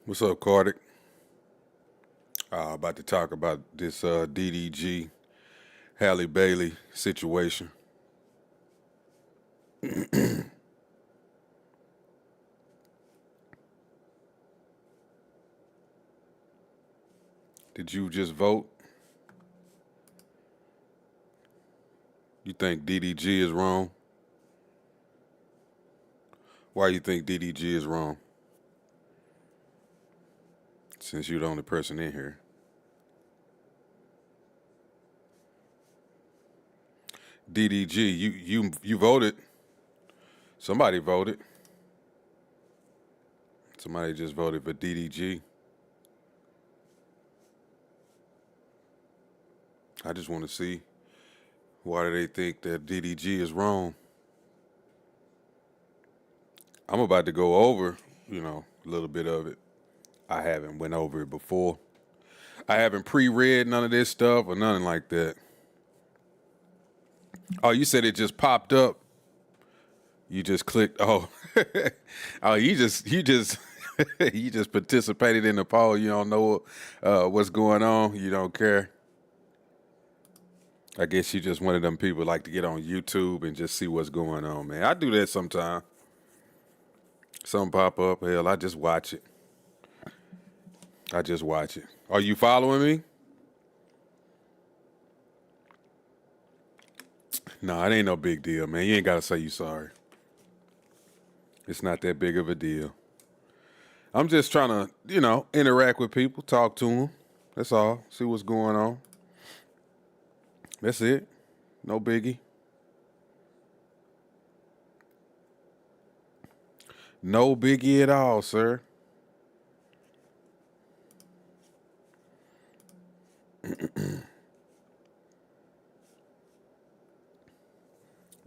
What's up, Cardick? About to talk about this DDG Halle Bailey situation. Did you just vote? You think DDG is wrong? Why you think DDG is wrong? Since you're the only person in here. DDG, you voted. Somebody voted. Somebody just voted for DDG. I just want to see why do they think that DDG is wrong. I'm about to go over, a little bit of it. I haven't went over it before. I haven't pre-read none of this stuff or nothing like that. Oh, you said it just popped up. You just clicked. Oh, oh, you just you just participated in the poll. You don't know what's going on. You don't care. I guess you just one of them people like to get on YouTube and just see what's going on, man. I do that sometimes. Something pop up. Hell, I just watch it. I just watch it. Are you following me? No, it ain't no big deal, man. You ain't got to say you sorry. It's not that big of a deal. I'm just trying to, interact with people, talk to them. That's all. See what's going on. That's it. No biggie. No biggie at all, sir.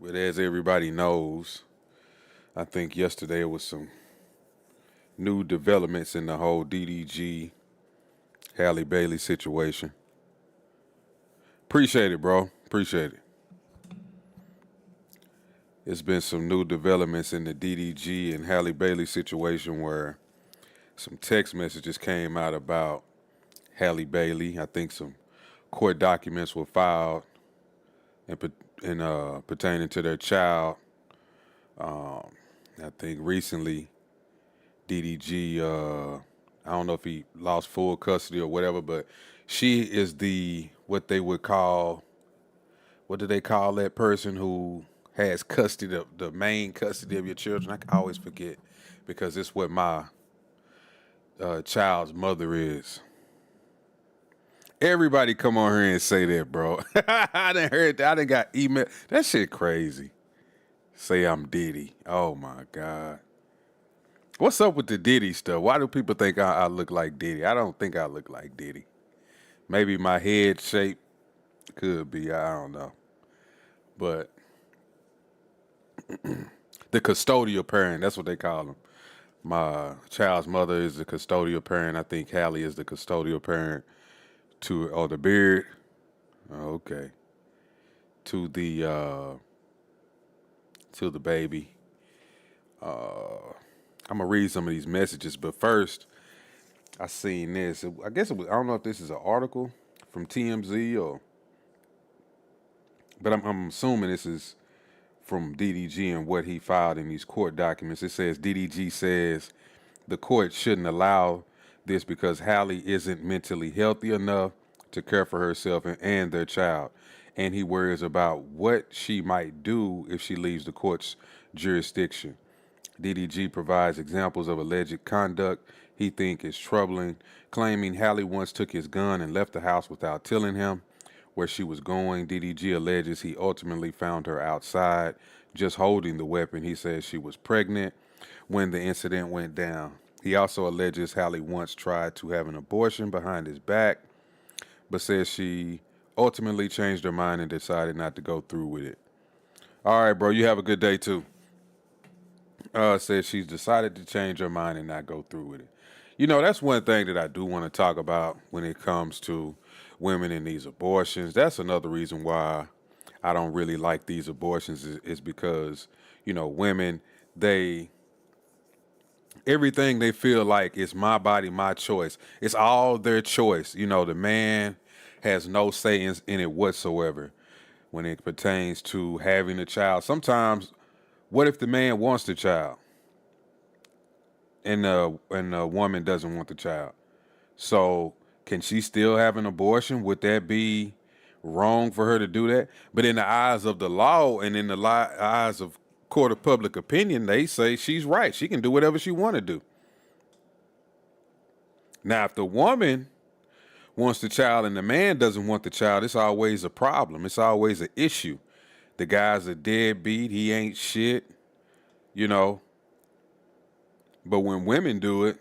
But as everybody knows, I think yesterday was some new developments in the whole DDG Halle Bailey situation. Appreciate it, bro. Appreciate it. It's been some new developments in the DDG and Halle Bailey situation where some text messages came out about Halle Bailey. I think some court documents were filed and pertaining to their child. I think recently DDG, I don't know if he lost full custody or whatever, but she is what they would call, what do they call that person who has custody, the main custody of your children? I always forget because it's what my child's mother is. Everybody come on here and say that, bro. I done heard that. I done got email. That shit crazy. Say I'm Diddy. Oh my God. What's up with the Diddy stuff? Why do people think I look like Diddy? I don't think I look like Diddy. Maybe my head shape could be. I don't know. But the custodial parent, that's what they call them. My child's mother is the custodial parent. I think Halle is the custodial parent to the beard. Okay. To the baby. I'm gonna read some of these messages, but first, I seen this. I guess I don't know if this is an article from TMZ but I'm assuming this is from DDG and what he filed in these court documents. It says DDG says the court shouldn't allow this because Halle isn't mentally healthy enough to care for herself and their child, and he worries about what she might do if she leaves the court's jurisdiction. DDG provides examples of alleged conduct he thinks is troubling, claiming Halle once took his gun and left the house without telling him where she was going. DDG alleges he ultimately found her outside, just holding the weapon. He says she was pregnant when the incident went down. He also alleges Halle once tried to have an abortion behind his back, but says she ultimately changed her mind and decided not to go through with it. All right, bro, you have a good day too. Says she's decided to change her mind and not go through with it. That's one thing that I do want to talk about when it comes to women and these abortions. That's another reason why I don't really like these abortions is because, women, everything they feel like is my body, my choice. It's all their choice. You know, the man has no say in it whatsoever when it pertains to having a child. Sometimes, what if the man wants the child and the woman doesn't want the child? So can she still have an abortion? Would that be wrong for her to do that? But in the eyes of the law and in the eyes of court of public opinion, they say she's right. She can do whatever she want to do. Now, if the woman wants the child and the man doesn't want the child, it's always a problem. It's always an issue. The guy's a deadbeat. He ain't shit, you know. But when women do it,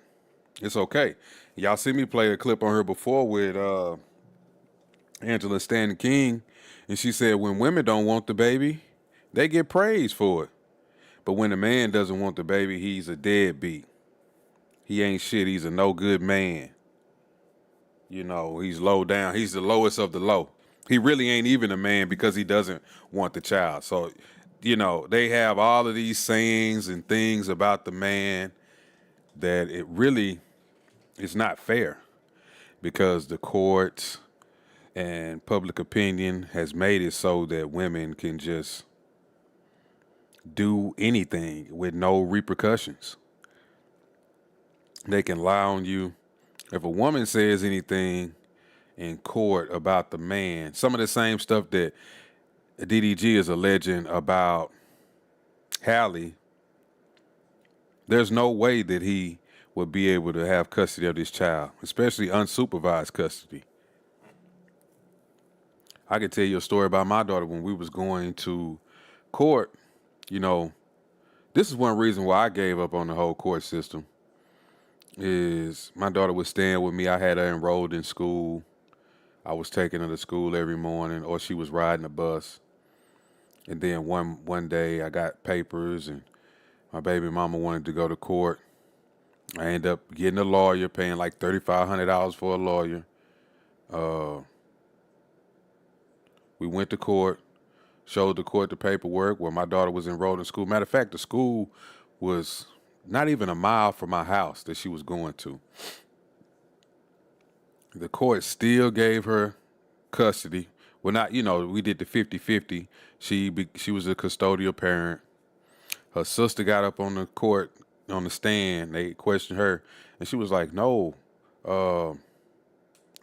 it's okay. Y'all see me play a clip on her before with Angela Stanton King, and she said when women don't want the baby, they get praised for it. But when a man doesn't want the baby, he's a deadbeat. He ain't shit. He's a no good man. You know, he's low down. He's the lowest of the low. He really ain't even a man because he doesn't want the child. So, you know, they have all of these sayings and things about the man that it really is not fair because the courts and public opinion has made it so that women can just do anything with no repercussions. They can lie on you. If a woman says anything in court about the man, some of the same stuff that DDG is alleging about Halle, there's no way that he would be able to have custody of this child, especially unsupervised custody. I could tell you a story about my daughter when we was going to court. You know, this is one reason why I gave up on the whole court system is my daughter was staying with me. I had her enrolled in school. I was taking her to school every morning, or she was riding a bus. And then one day I got papers and my baby mama wanted to go to court. I ended up getting a lawyer, paying like $3,500 for a lawyer. We went to court, showed the court the paperwork where my daughter was enrolled in school. Matter of fact, the school was not even a mile from my house that she was going to. The court still gave her custody. Well, not, you know, we did the 50-50. She was a custodial parent. Her sister got up on the court, on the stand. They questioned her, and she was like, no,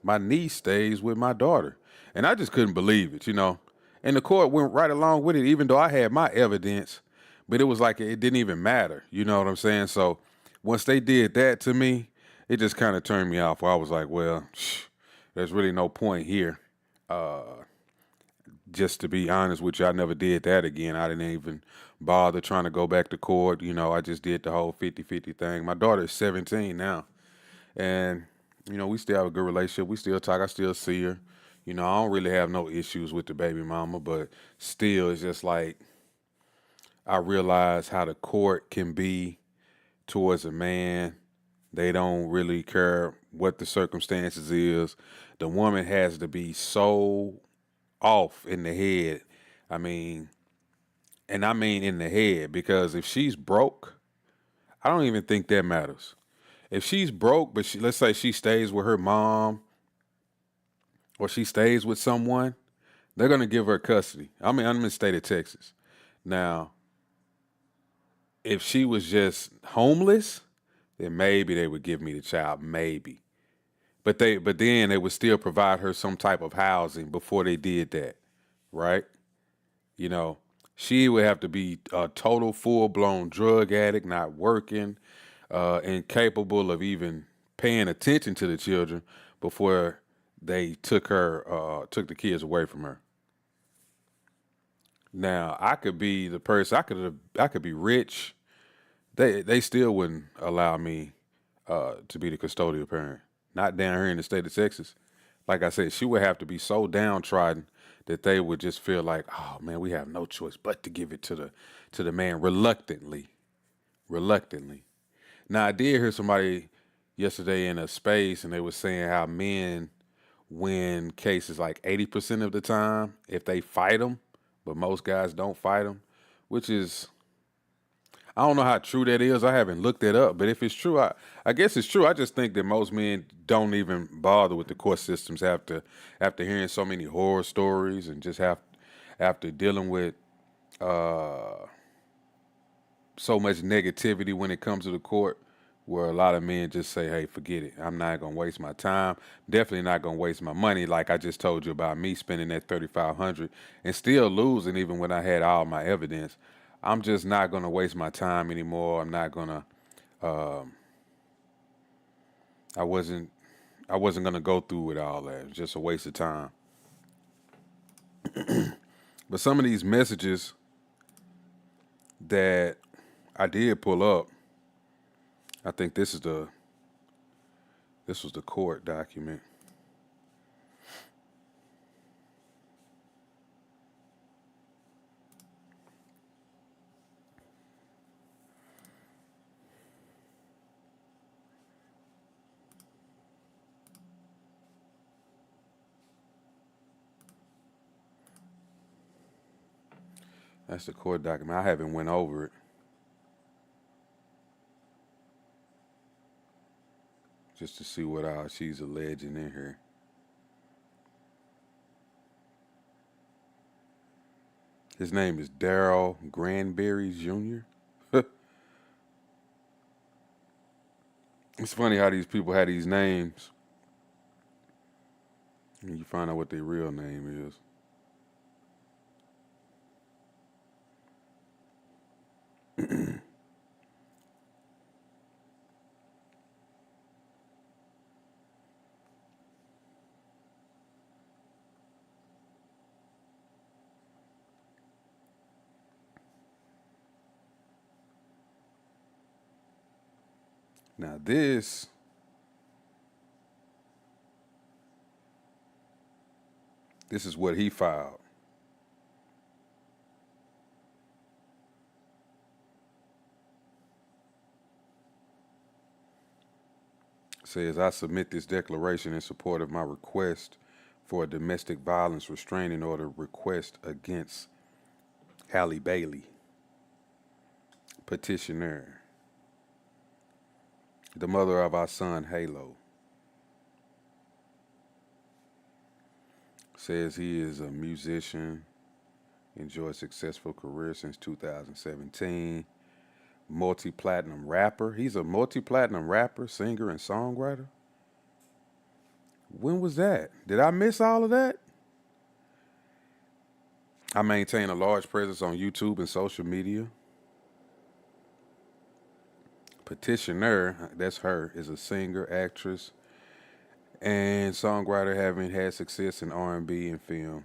my niece stays with my daughter. And I just couldn't believe it, you know. And the court went right along with it, even though I had my evidence. But it was like it didn't even matter, you know what I'm saying? So once they did that to me, it just kind of turned me off. Where I was like, well, there's really no point here. Just to be honest with you, I never did that again. I didn't even bother trying to go back to court. You know, I just did the whole 50-50 thing. My daughter is 17 now. And, you know, we still have a good relationship. We still talk. I still see her. You know, I don't really have no issues with the baby mama, but still, it's just like I realize how the court can be towards a man. They don't really care what the circumstances is. The woman has to be so off in the head. I mean in the head, because if she's broke, I don't even think that matters. If she's broke, but let's say she stays with her mom or she stays with someone, they're going to give her custody. I mean, I'm in the state of Texas. Now, if she was just homeless, then maybe they would give me the child, maybe. But then they would still provide her some type of housing before they did that, right? You know, she would have to be a total full-blown drug addict, not working, incapable of even paying attention to the children before they took the kids away from her. Now, I could be the person, I could be rich. They still wouldn't allow me to be the custodial parent. Not down here in the state of Texas. Like I said, she would have to be so downtrodden that they would just feel like, oh man, we have no choice but to give it to the man reluctantly. Reluctantly. Now I did hear somebody yesterday in a space and they were saying how men win cases like 80% of the time if they fight them, but most guys don't fight them, which is, I don't know how true that is. I haven't looked that up, but if it's true, I guess it's true. I just think that most men don't even bother with the court systems after hearing so many horror stories and just after dealing with uh, so much negativity when it comes to the court, where a lot of men just say, "Hey, forget it. I'm not gonna waste my time. Definitely not gonna waste my money." Like I just told you about me spending that 3,500 and still losing, even when I had all my evidence. I'm just not gonna waste my time anymore. I'm not gonna. Um, I wasn't. I wasn't gonna go through with all that. It was just a waste of time. But some of these messages that I did pull up, I think this was the court document. That's the court document. I haven't went over it just to see what all she's alleging in here. His name is Daryl Granberry Jr. It's funny how these people have these names, and you find out what their real name is. Now this is what he filed. It says, I submit this declaration in support of my request for a domestic violence restraining order request against Halle Bailey, petitioner, the mother of our son Halo. Says he is a musician, enjoyed a successful career since 2017. Multi-platinum rapper. He's a multi-platinum rapper, singer, and songwriter. When was that? Did I miss all of that? I maintain a large presence on YouTube and social media. Petitioner, that's her, is a singer, actress, and songwriter having had success in R&B and film.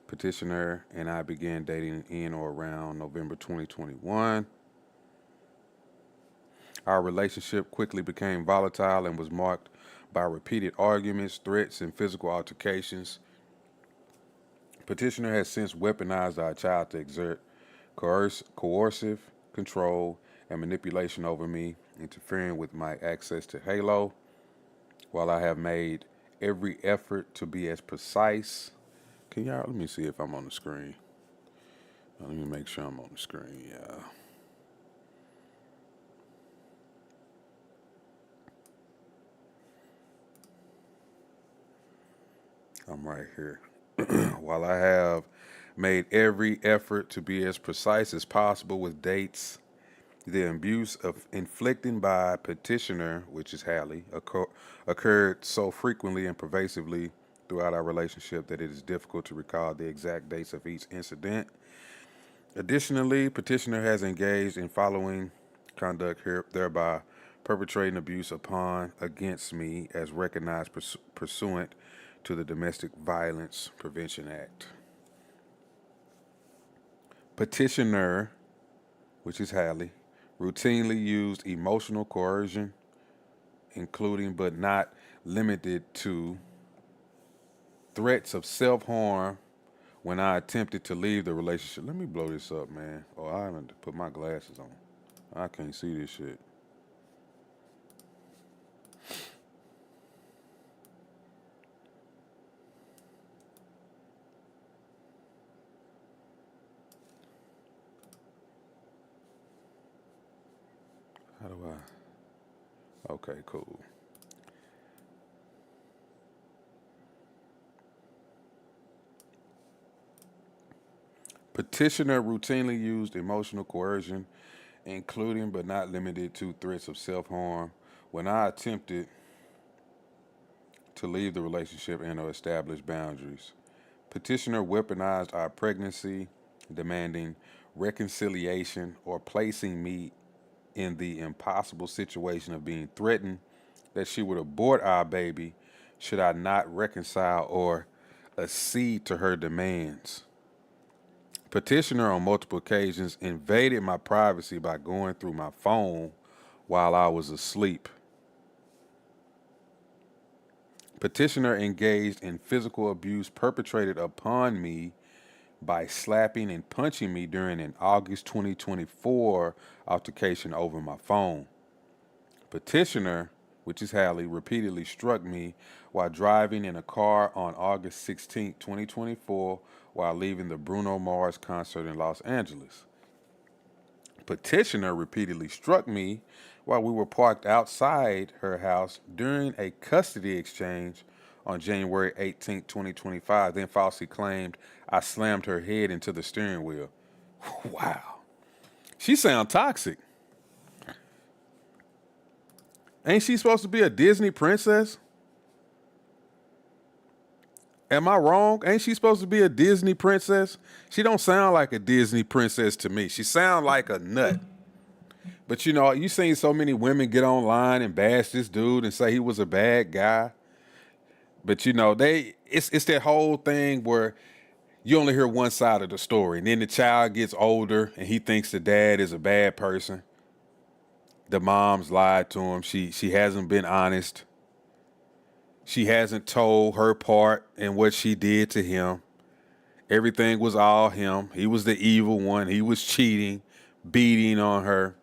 Petitioner and I began dating in or around November 2021. Our relationship quickly became volatile and was marked by repeated arguments, threats, and physical altercations. Petitioner has since weaponized our child to exert coercive control and manipulation over me, interfering with my access to Halo. While I have made every effort to be as precise, can y'all let me see if I'm on the screen. Let me make sure I'm on the screen. Yeah, I'm right here. While I have made every effort to be as precise as possible with dates, the abuse of inflicted by petitioner, which is Halle, occurred so frequently and pervasively throughout our relationship that it is difficult to recall the exact dates of each incident. Additionally, petitioner has engaged in following conduct here, thereby perpetrating abuse upon against me as recognized pursuant to the Domestic Violence Prevention Act. Petitioner, which is Halle, routinely used emotional coercion, including but not limited to threats of self harm when I attempted to leave the relationship. Let me blow this up, man. Oh, I haven't put my glasses on. I can't see this shit. How do I? Okay, cool. Petitioner routinely used emotional coercion, including but not limited to threats of self harm, when I attempted to leave the relationship and or establish boundaries. Petitioner weaponized our pregnancy, demanding reconciliation or placing me in the impossible situation of being threatened that she would abort our baby should I not reconcile or accede to her demands. Petitioner on multiple occasions invaded my privacy by going through my phone while I was asleep. Petitioner engaged in physical abuse perpetrated upon me by slapping and punching me during an August 2024 altercation over my phone. Petitioner, which is Halle, repeatedly struck me while driving in a car on August 16, 2024, while leaving the Bruno Mars concert in Los Angeles. Petitioner repeatedly struck me while we were parked outside her house during a custody exchange on January 18, 2025, then falsely claimed I slammed her head into the steering wheel. Wow. She sound toxic. Ain't she supposed to be a Disney princess? Am I wrong? Ain't she supposed to be a Disney princess? She don't sound like a Disney princess to me. She sound like a nut. But you know, you seen so many women get online and bash this dude and say he was a bad guy. But you know, it's that whole thing where you only hear one side of the story, and then the child gets older and he thinks the dad is a bad person. The mom's lied to him. She hasn't been honest. She hasn't told her part in what she did to him. Everything was all him. He was the evil one. He was cheating, beating on her.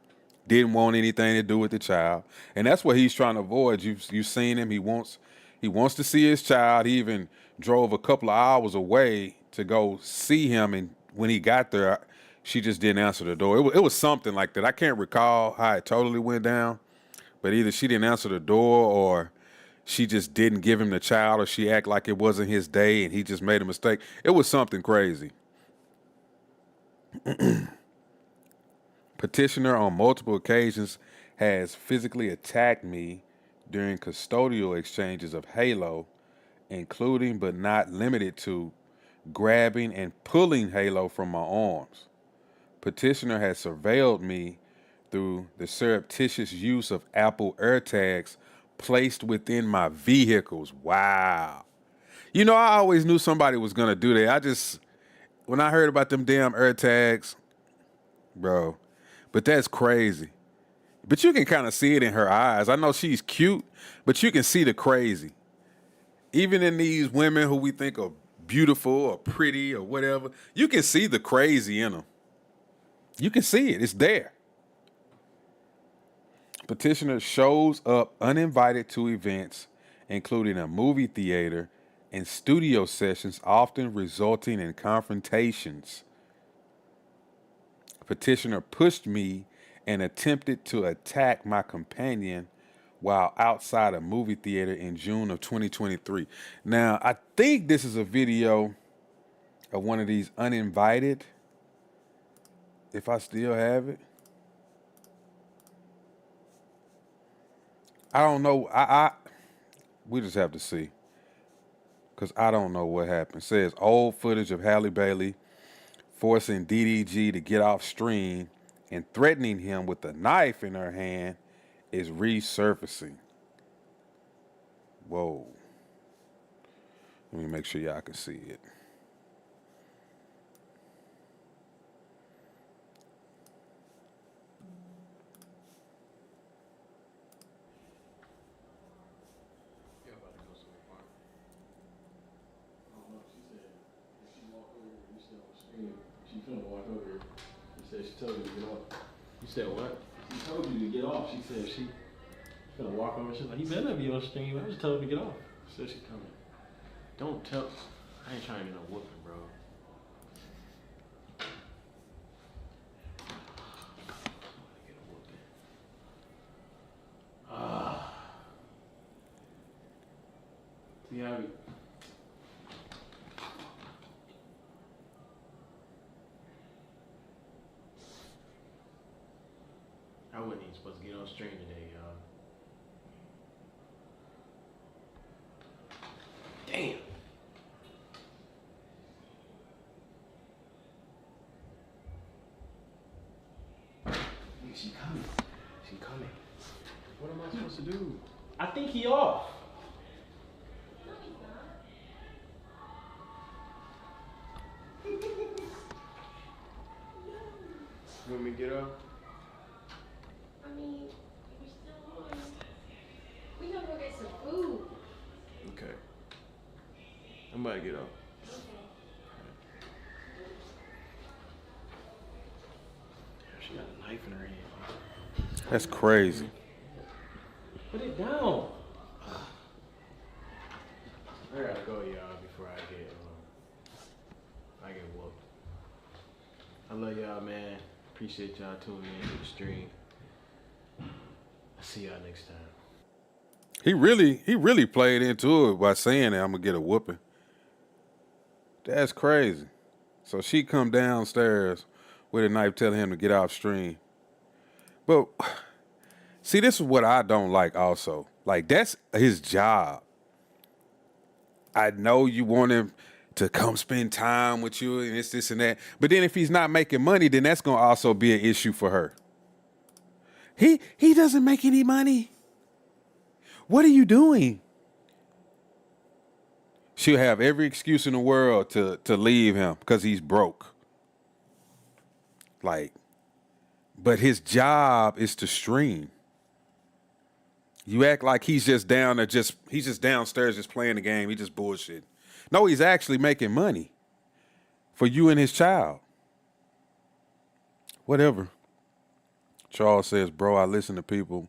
Didn't want anything to do with the child, and that's what he's trying to avoid. You've seen him. He wants to see his child. He even drove a couple of hours away to go see him, and when he got there, she just didn't answer the door. It was something like that. I can't recall how it totally went down, but either she didn't answer the door or she just didn't give him the child, or she acted like it wasn't his day and he just made a mistake. It was something crazy. Petitioner on multiple occasions has physically attacked me during custodial exchanges of Halo, including but not limited to grabbing and pulling Halo from my arms. Petitioner has surveilled me through the surreptitious use of Apple AirTags placed within my vehicles. Wow. You know, I always knew somebody was going to do that. When I heard about them damn AirTags, bro, but that's crazy. But you can kind of see it in her eyes. I know she's cute, but you can see the crazy. Even in these women who we think are beautiful or pretty or whatever, you can see the crazy in them. You can see it. It's there. Petitioner shows up uninvited to events, including a movie theater and studio sessions, often resulting in confrontations. Petitioner pushed me and attempted to attack my companion while outside a movie theater in June of 2023. Now, I think this is a video of one of these uninvited, if I still have it. I don't know. We just have to see, because I don't know what happened. It says old footage of Halle Bailey forcing DDG to get off stream and threatening him with a knife in her hand is resurfacing. Whoa. Let me make sure y'all can see it. She finna walk over here. She said she told you to get off. You said what? She told you to get off. She said she finna walk over. She's like, you better not be on stream. I just told her to get off. She said she coming. Don't tell. I ain't trying to get no whooping, bro. Get a whooping. I wasn't even supposed to get on stream today, y'all. Damn. She coming. She coming. What am I supposed to do? I think he off. No, he's not. You want me to get up? I mean, we're still on. We gotta go get some food. Okay. I'm about to get up. Okay. She got a knife in her hand. That's crazy. Put it down. I gotta go, y'all, before I get whooped. I love y'all, man. Appreciate y'all tuning in to the stream. I'll see y'all next time. He really played into it by saying that I'm gonna get a whooping. That's crazy. So she come downstairs with a knife telling him to get off stream. But see, this is what I don't like also. Like, that's his job. I know you want him to come spend time with you and this and that. But then if he's not making money, then that's gonna also be an issue for her. He doesn't make any money. What are you doing? She'll have every excuse in the world to leave him because he's broke. Like, but his job is to stream. You act like he's just down there, he's just downstairs just playing the game. He just bullshit. No, he's actually making money for you and his child. Whatever. Charles says, bro, I listen to people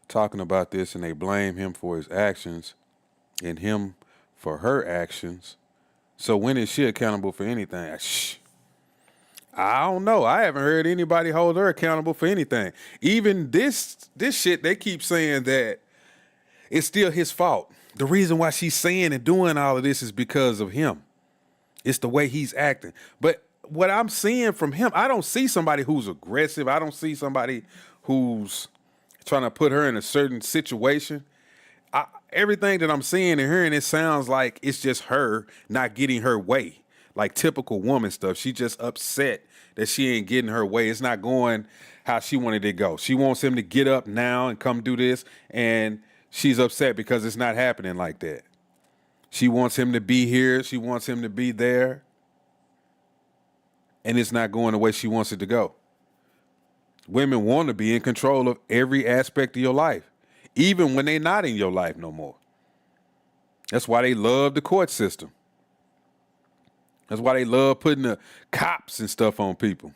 talking about this and they blame him for his actions and him for her actions. So when is she accountable for anything? Shh. I don't know. I haven't heard anybody hold her accountable for anything. Even this shit, they keep saying that it's still his fault. The reason why she's saying and doing all of this is because of him. It's the way he's acting. But what I'm seeing from him, I don't see somebody who's aggressive. I don't see somebody who's trying to put her in a certain situation. Everything that I'm seeing and hearing, it sounds like it's just her not getting her way. Like typical woman stuff. She just upset that she ain't getting her way. It's not going how she wanted it to go. She wants him to get up now and come do this, and she's upset because it's not happening like that. She wants him to be here. She wants him to be there, and it's not going the way she wants it to go. Women want to be in control of every aspect of your life, even when they're not in your life no more. That's why they love the court system. That's why they love putting the cops and stuff on people.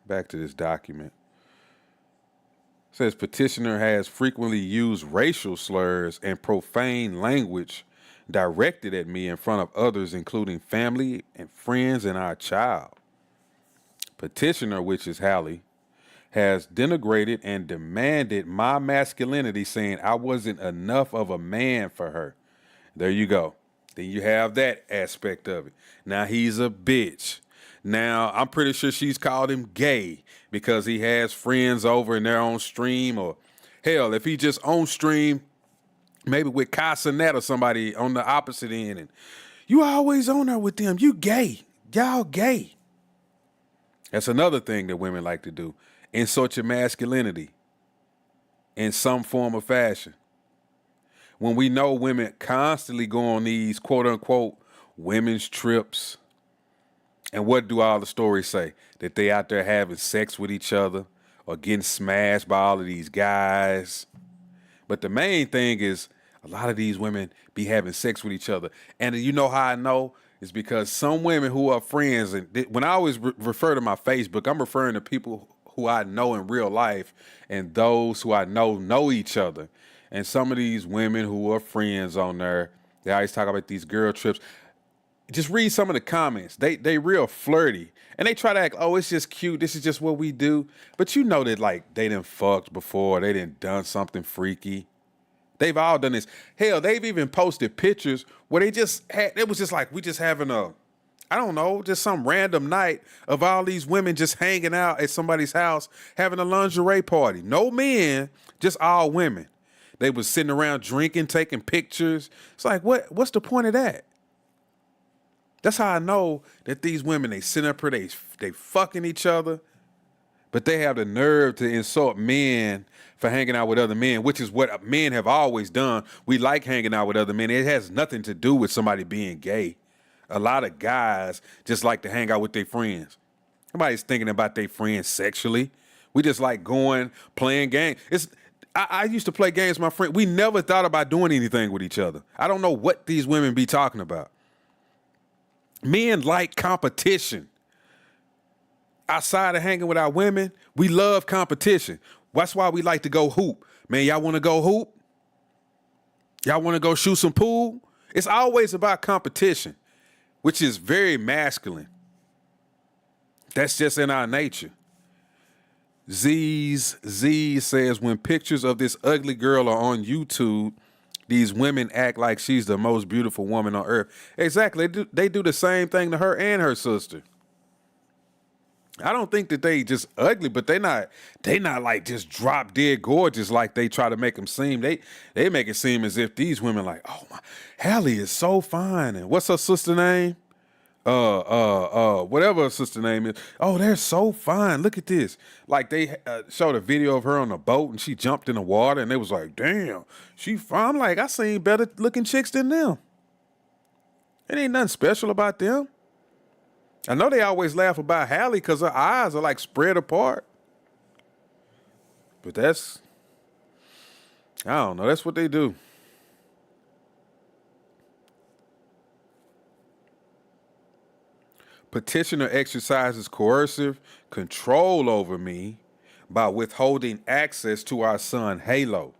Back to this document. It says petitioner has frequently used racial slurs and profane language directed at me in front of others, including family and friends and our child. Petitioner, which is Halle, has denigrated and demanded my masculinity, saying I wasn't enough of a man for her. There you go. Then you have that aspect of it. Now he's a bitch. Now I'm pretty sure she's called him gay because he has friends over in their own stream, or hell, if he just on stream, maybe with Casanet or somebody on the opposite end, and you always on there with them. You gay. Y'all gay. That's another thing that women like to do. Insult your masculinity in some form or fashion. When we know women constantly go on these quote unquote women's trips, and what do all the stories say? That they out there having sex with each other or getting smashed by all of these guys. But the main thing is a lot of these women be having sex with each other. And you know how I know? It's because some women who are friends, and when I always refer to my Facebook, I'm referring to people who I know in real life and those who I know each other. And some of these women who are friends on there, they always talk about these girl trips. Just read some of the comments. They real flirty. And they try to act, oh, it's just cute. This is just what we do. But you know that, like, they done fucked before. They done done something freaky. They've all done this. Hell, they've even posted pictures where they just had, it was just like, we just having a I don't know, just some random night of all these women just hanging out at somebody's house having a lingerie party. No men, just all women. They was sitting around drinking, taking pictures. It's like, what's the point of that? That's how I know that these women, they sit up here, they fucking each other, but they have the nerve to insult men for hanging out with other men, which is what men have always done. We like hanging out with other men. It has nothing to do with somebody being gay. A lot of guys just like to hang out with their friends. Nobody's thinking about their friends sexually. We just like going, playing games. I used to play games with my friend. We never thought about doing anything with each other. I don't know what these women be talking about. Men like competition. Outside of hanging with our women, we love competition. That's why we like to go hoop. Man, y'all want to go hoop? Y'all want to go shoot some pool? It's always about competition, which is very masculine. That's just in our nature. Z says, when pictures of this ugly girl are on YouTube, these women act like she's the most beautiful woman on earth. Exactly. They do the same thing to her and her sister. I don't think that they just ugly, but they not like just drop dead gorgeous like they try to make them seem. They make it seem as if these women like, oh my, Halle is so fine. And what's her sister name? Whatever her sister name is. Oh, they're so fine. Look at this. Like they showed a video of her on a boat and she jumped in the water and they was like, damn, she fine. I'm like, I seen better looking chicks than them. It ain't nothing special about them. I know they always laugh about Halle because her eyes are like spread apart. But I don't know. That's what they do. Petitioner exercises coercive control over me by withholding access to our son, Halo,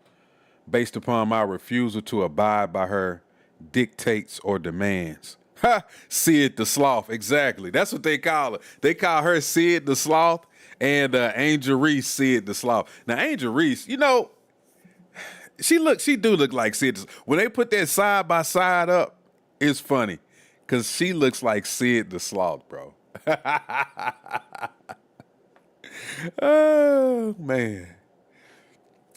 based upon my refusal to abide by her dictates or demands. Ha! Sid the Sloth. Exactly. That's what they call her. They call her Sid the Sloth and Angel Reese Sid the Sloth. Now, Angel Reese, you know, she do look like Sid. When they put that side by side up, it's funny. Because she looks like Sid the Sloth, bro. Oh, man.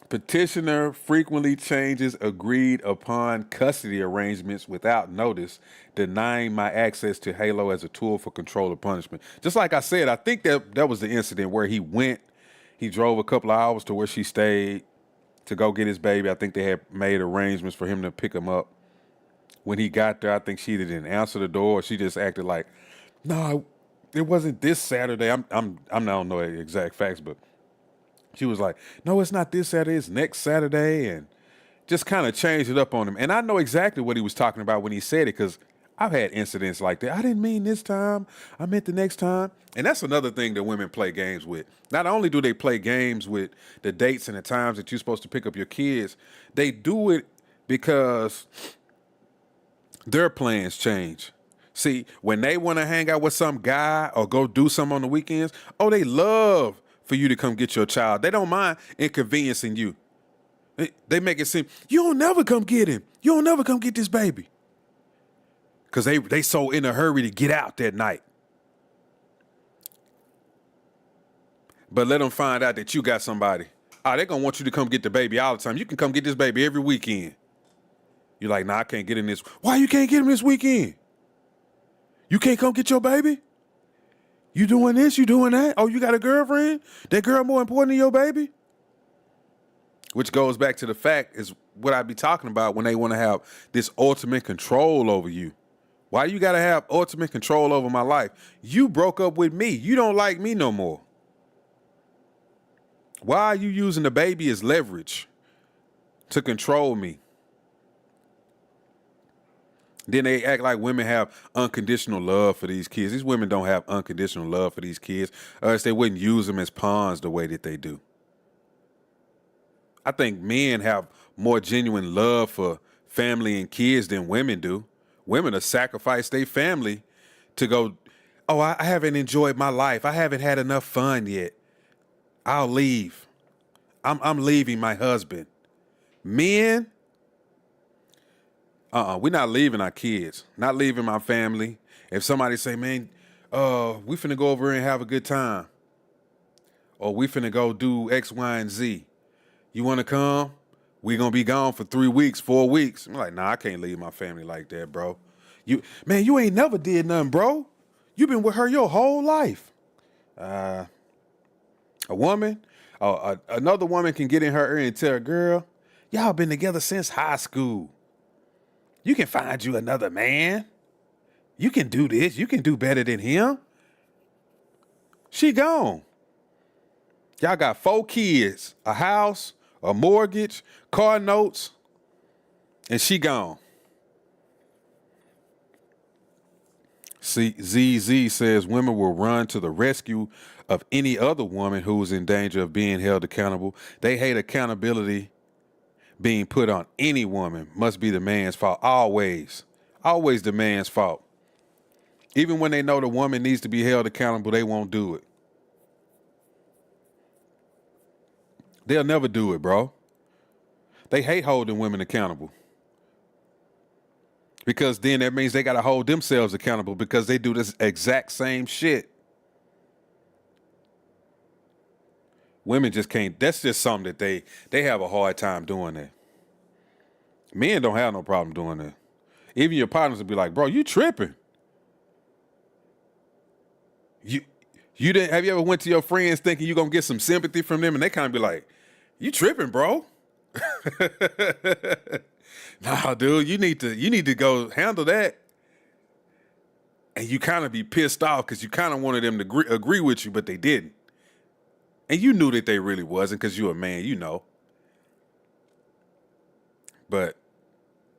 Petitioner frequently changes agreed upon custody arrangements without notice, denying my access to Halo as a tool for control or punishment. Just like I said, I think that was the incident where he drove a couple of hours to where she stayed to go get his baby. I think they had made arrangements for him to pick him up. When he got there, I think she either didn't answer the door or she just acted like, no, it wasn't this Saturday. I don't know the exact facts, but she was like, no, it's not this Saturday, it's next Saturday, and just kind of changed it up on him. And I know exactly what he was talking about when he said it, because I've had incidents like that. I didn't mean this time, I meant the next time. And that's another thing that women play games with. Not only do they play games with the dates and the times that you're supposed to pick up your kids, they do it because their plans change. See, when they want to hang out with some guy or go do something on the weekends, they love for you to come get your child. They don't mind inconveniencing you. They make it seem, you don't never come get him. You don't never come get this baby. Because they so in a hurry to get out that night. But let them find out that you got somebody. They're going to want you to come get the baby all the time. You can come get this baby every weekend. You're like, nah, I can't get him this. Why you can't get him this weekend? You can't come get your baby? You doing this? You doing that? Oh, you got a girlfriend? That girl more important than your baby? Which goes back to the fact is what I be talking about when they want to have this ultimate control over you. Why you got to have ultimate control over my life? You broke up with me. You don't like me no more. Why are you using the baby as leverage to control me? Then they act like women have unconditional love for these kids. These women don't have unconditional love for these kids, or else they wouldn't use them as pawns the way that they do. I think men have more genuine love for family and kids than women do. Women will sacrifice their family to go, I haven't enjoyed my life. I haven't had enough fun yet. I'll leave. I'm leaving my husband. Men, we're not leaving our kids, not leaving my family, If somebody say, man, we finna go over and have a good time, or we finna go do X, Y, and Z. You wanna come? We gonna be gone for 3 weeks, 4 weeks. I'm like, nah, I can't leave my family like that, bro. You ain't never did nothing, bro. You been with her your whole life. A woman, another woman can get in her ear and tell her, girl, y'all been together since high school. You can find you another man. You can do this. You can do better than him. She gone. Y'all got 4 kids, a house, a mortgage, car notes, and she gone. See, ZZ says women will run to the rescue of any other woman who's in danger of being held accountable. They hate accountability being put on any woman. Must be the man's fault. Always. Always the man's fault. Even when they know the woman needs to be held accountable, they won't do it. They'll never do it, bro. They hate holding women accountable. Because then that means they got to hold themselves accountable because they do this exact same shit. Women just can't. That's just something that they have a hard time doing that. Men don't have no problem doing that. Even your partners will be like, bro, you tripping. You didn't have you ever went to your friends thinking you're gonna get some sympathy from them and they kind of be like, you tripping, bro. Nah, dude, you need to go handle that. And you kind of be pissed off because you kind of wanted them to agree with you, but they didn't. And you knew that they really wasn't because you're a man, you know. But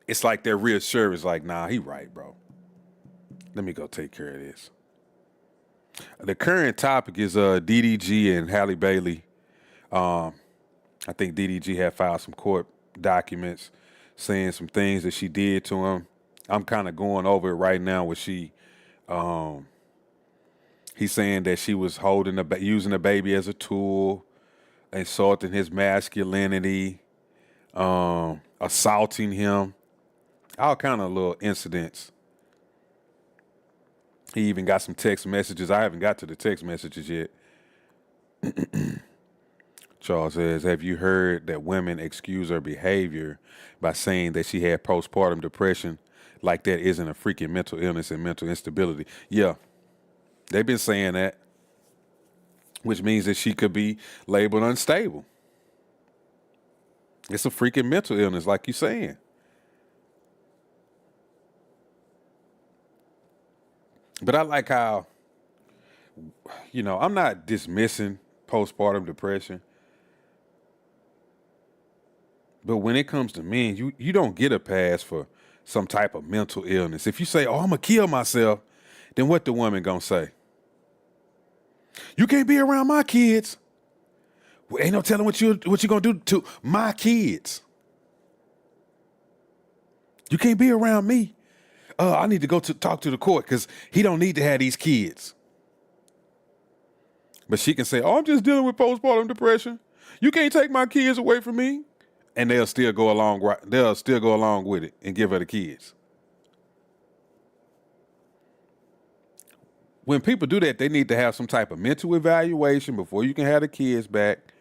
it's like their reassurance, like, nah, he right, bro. Let me go take care of this. The current topic is DDG and Halle Bailey. I think DDG had filed some court documents saying some things that she did to him. I'm kind of going over it right now where he's saying that she was using the baby as a tool, insulting his masculinity, assaulting him, all kind of little incidents. He even got some text messages. I haven't got to the text messages yet. Charles says, have you heard that women excuse her behavior by saying that she had postpartum depression? Like that isn't a freaking mental illness and mental instability. Yeah, they've been saying that, which means that she could be labeled unstable. It's a freaking mental illness, like you're saying. But I like how, I'm not dismissing postpartum depression. But when it comes to men, you don't get a pass for some type of mental illness. If you say, oh, I'm going to kill myself, then what the woman going to say? You can't be around my kids. Well, ain't no telling what you going to do to my kids. You can't be around me. I need to go talk to the court because he don't need to have these kids. But she can say, oh, I'm just dealing with postpartum depression. You can't take my kids away from me. And they'll still go along with it and give her the kids. When people do that, they need to have some type of mental evaluation before you can have the kids back.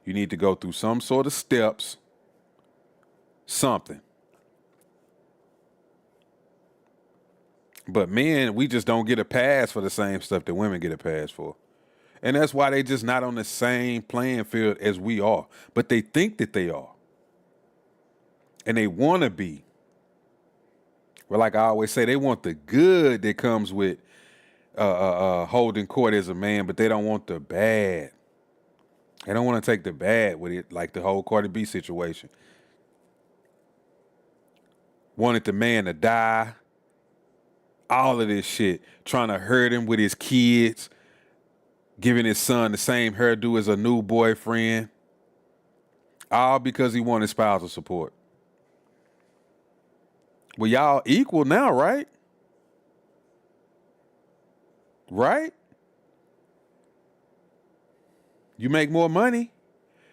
You need to go through some sort of steps, something. But men, we just don't get a pass for the same stuff that women get a pass for. And that's why they just not on the same playing field as we are. But they think that they are. And they want to be. Well, like I always say, they want the good that comes with holding court as a man, but they don't want the bad. They don't want to take the bad with it, like the whole Cardi B situation. Wanted the man to die. All of this shit. Trying to hurt him with his kids. Giving his son the same hairdo as a new boyfriend. All because he wanted spousal support. Well, y'all equal now, right? Right? You make more money.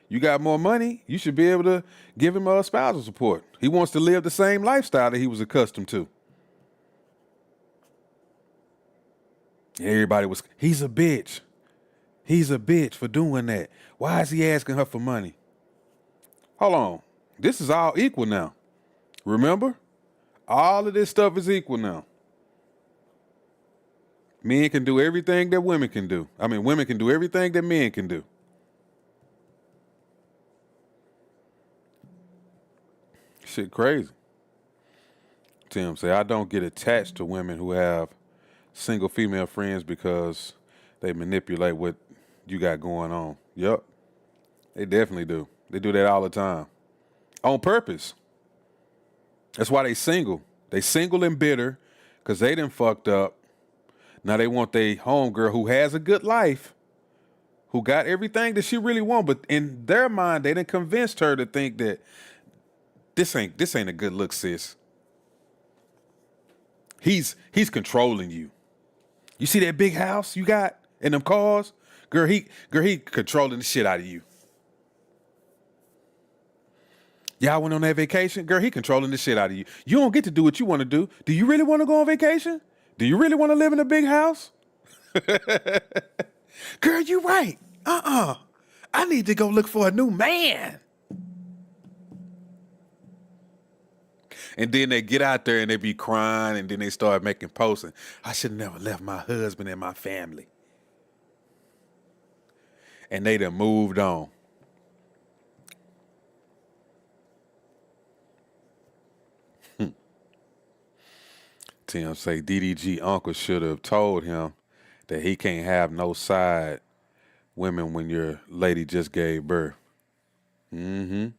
You got more money. You should be able to give him a spousal support. He wants to live the same lifestyle that he was accustomed to. And everybody was, he's a bitch. He's a bitch for doing that. Why is he asking her for money? Hold on. This is all equal now. Remember? All of this stuff is equal now. Men can do everything that women can do. I mean, women can do everything that men can do. Shit crazy. Tim say, I don't get attached to women who have single female friends because they manipulate what you got going on. Yep. They definitely do. They do that all the time. On purpose. That's why they single. They single and bitter because they done fucked up. Now they want their homegirl who has a good life, who got everything that she really wants, but in their mind, they done convinced her to think that this ain't a good look, sis. He's controlling you. You see that big house you got and them cars? Girl, he controlling the shit out of you. Y'all went on that vacation? Girl, he controlling the shit out of you. You don't get to do what you want to do. Do you really want to go on vacation? Do you really want to live in a big house? Girl, you right. I need to go look for a new man. And then they get out there and they be crying and then they start making posts. And, I should have never left my husband and my family. And they done moved on. Tim say DDG uncle should have told him that he can't have no side women when your lady just gave birth. Mm-hmm.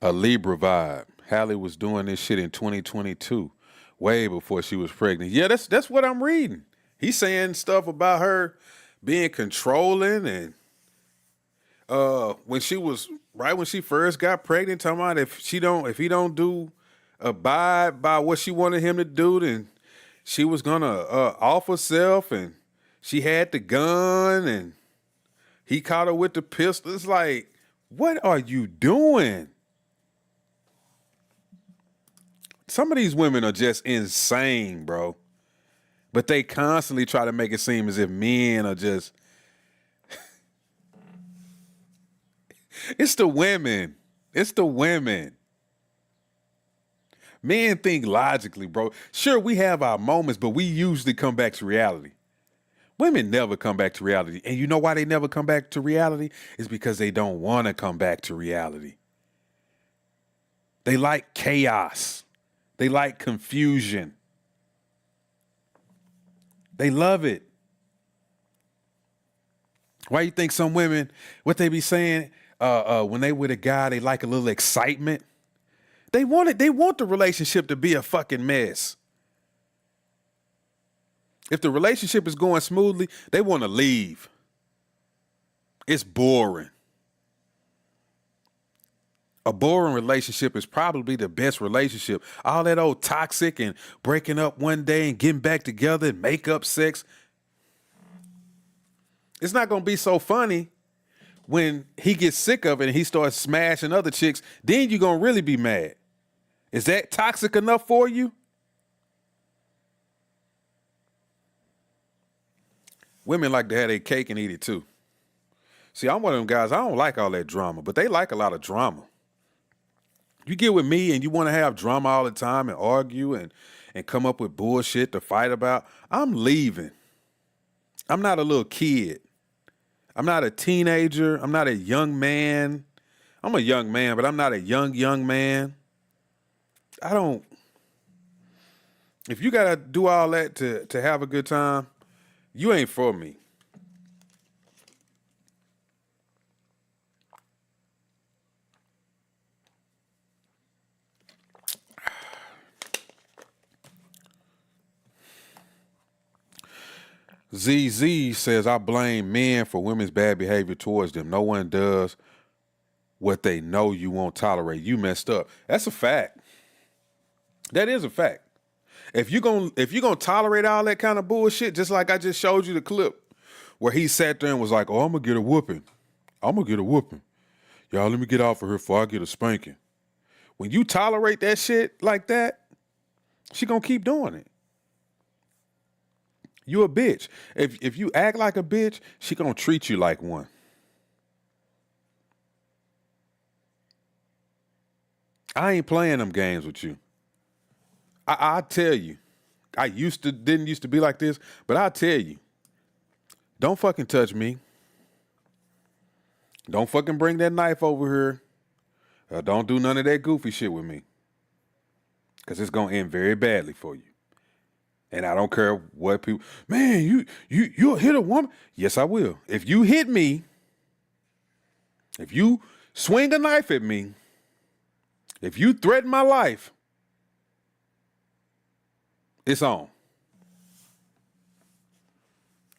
A Libra vibe. Halle was doing this shit in 2022, way before she was pregnant. Yeah, that's what I'm reading. He's saying stuff about her being controlling and when she first got pregnant, talking about if he don't abide by what she wanted him to do, then she was gonna off herself, and she had the gun and he caught her with the pistol. It's like, what are you doing? Some of these women are just insane, bro. But they constantly try to make it seem as if men are just It's the women. It's the women. Men think logically, bro. Sure, we have our moments, but we usually come back to reality. Women never come back to reality. And you know why they never come back to reality? It's because they don't want to come back to reality. They like chaos. They like confusion. They love it. Why you think some women, what they be saying, when they with a guy, they like a little excitement. They want it. They want the relationship to be a fucking mess. If the relationship is going smoothly, they want to leave. It's boring. A boring relationship is probably the best relationship. All that old toxic and breaking up one day and getting back together and make up sex. It's not going to be so funny when he gets sick of it and he starts smashing other chicks. Then you're going to really be mad. Is that toxic enough for you? Women like to have their cake and eat it too. See, I'm one of them guys, I don't like all that drama, but they like a lot of drama. You get with me and you want to have drama all the time and argue and come up with bullshit to fight about, I'm leaving. I'm not a little kid. I'm not a teenager. I'm not a young man. I'm a young man, but I'm not a young man. If you got to do all that to have a good time, you ain't for me. ZZ says, I blame men for women's bad behavior towards them. No one does what they know you won't tolerate. You messed up. That's a fact. That is a fact. If you're gonna tolerate all that kind of bullshit, just like I just showed you the clip where he sat there and was like, oh, I'm gonna get a whooping. Y'all, let me get off of her before I get a spanking. When you tolerate that shit like that, She gonna keep doing it. You a bitch. If you act like a bitch, she gonna treat you like one. I ain't playing them games with you. I tell you, I didn't used to be like this, but I tell you, don't fucking touch me. Don't fucking bring that knife over here. Don't do none of that goofy shit with me. Because it's going to end very badly for you. And I don't care what people, man, you'll hit a woman. Yes, I will. If you hit me, if you swing a knife at me, if you threaten my life, it's on.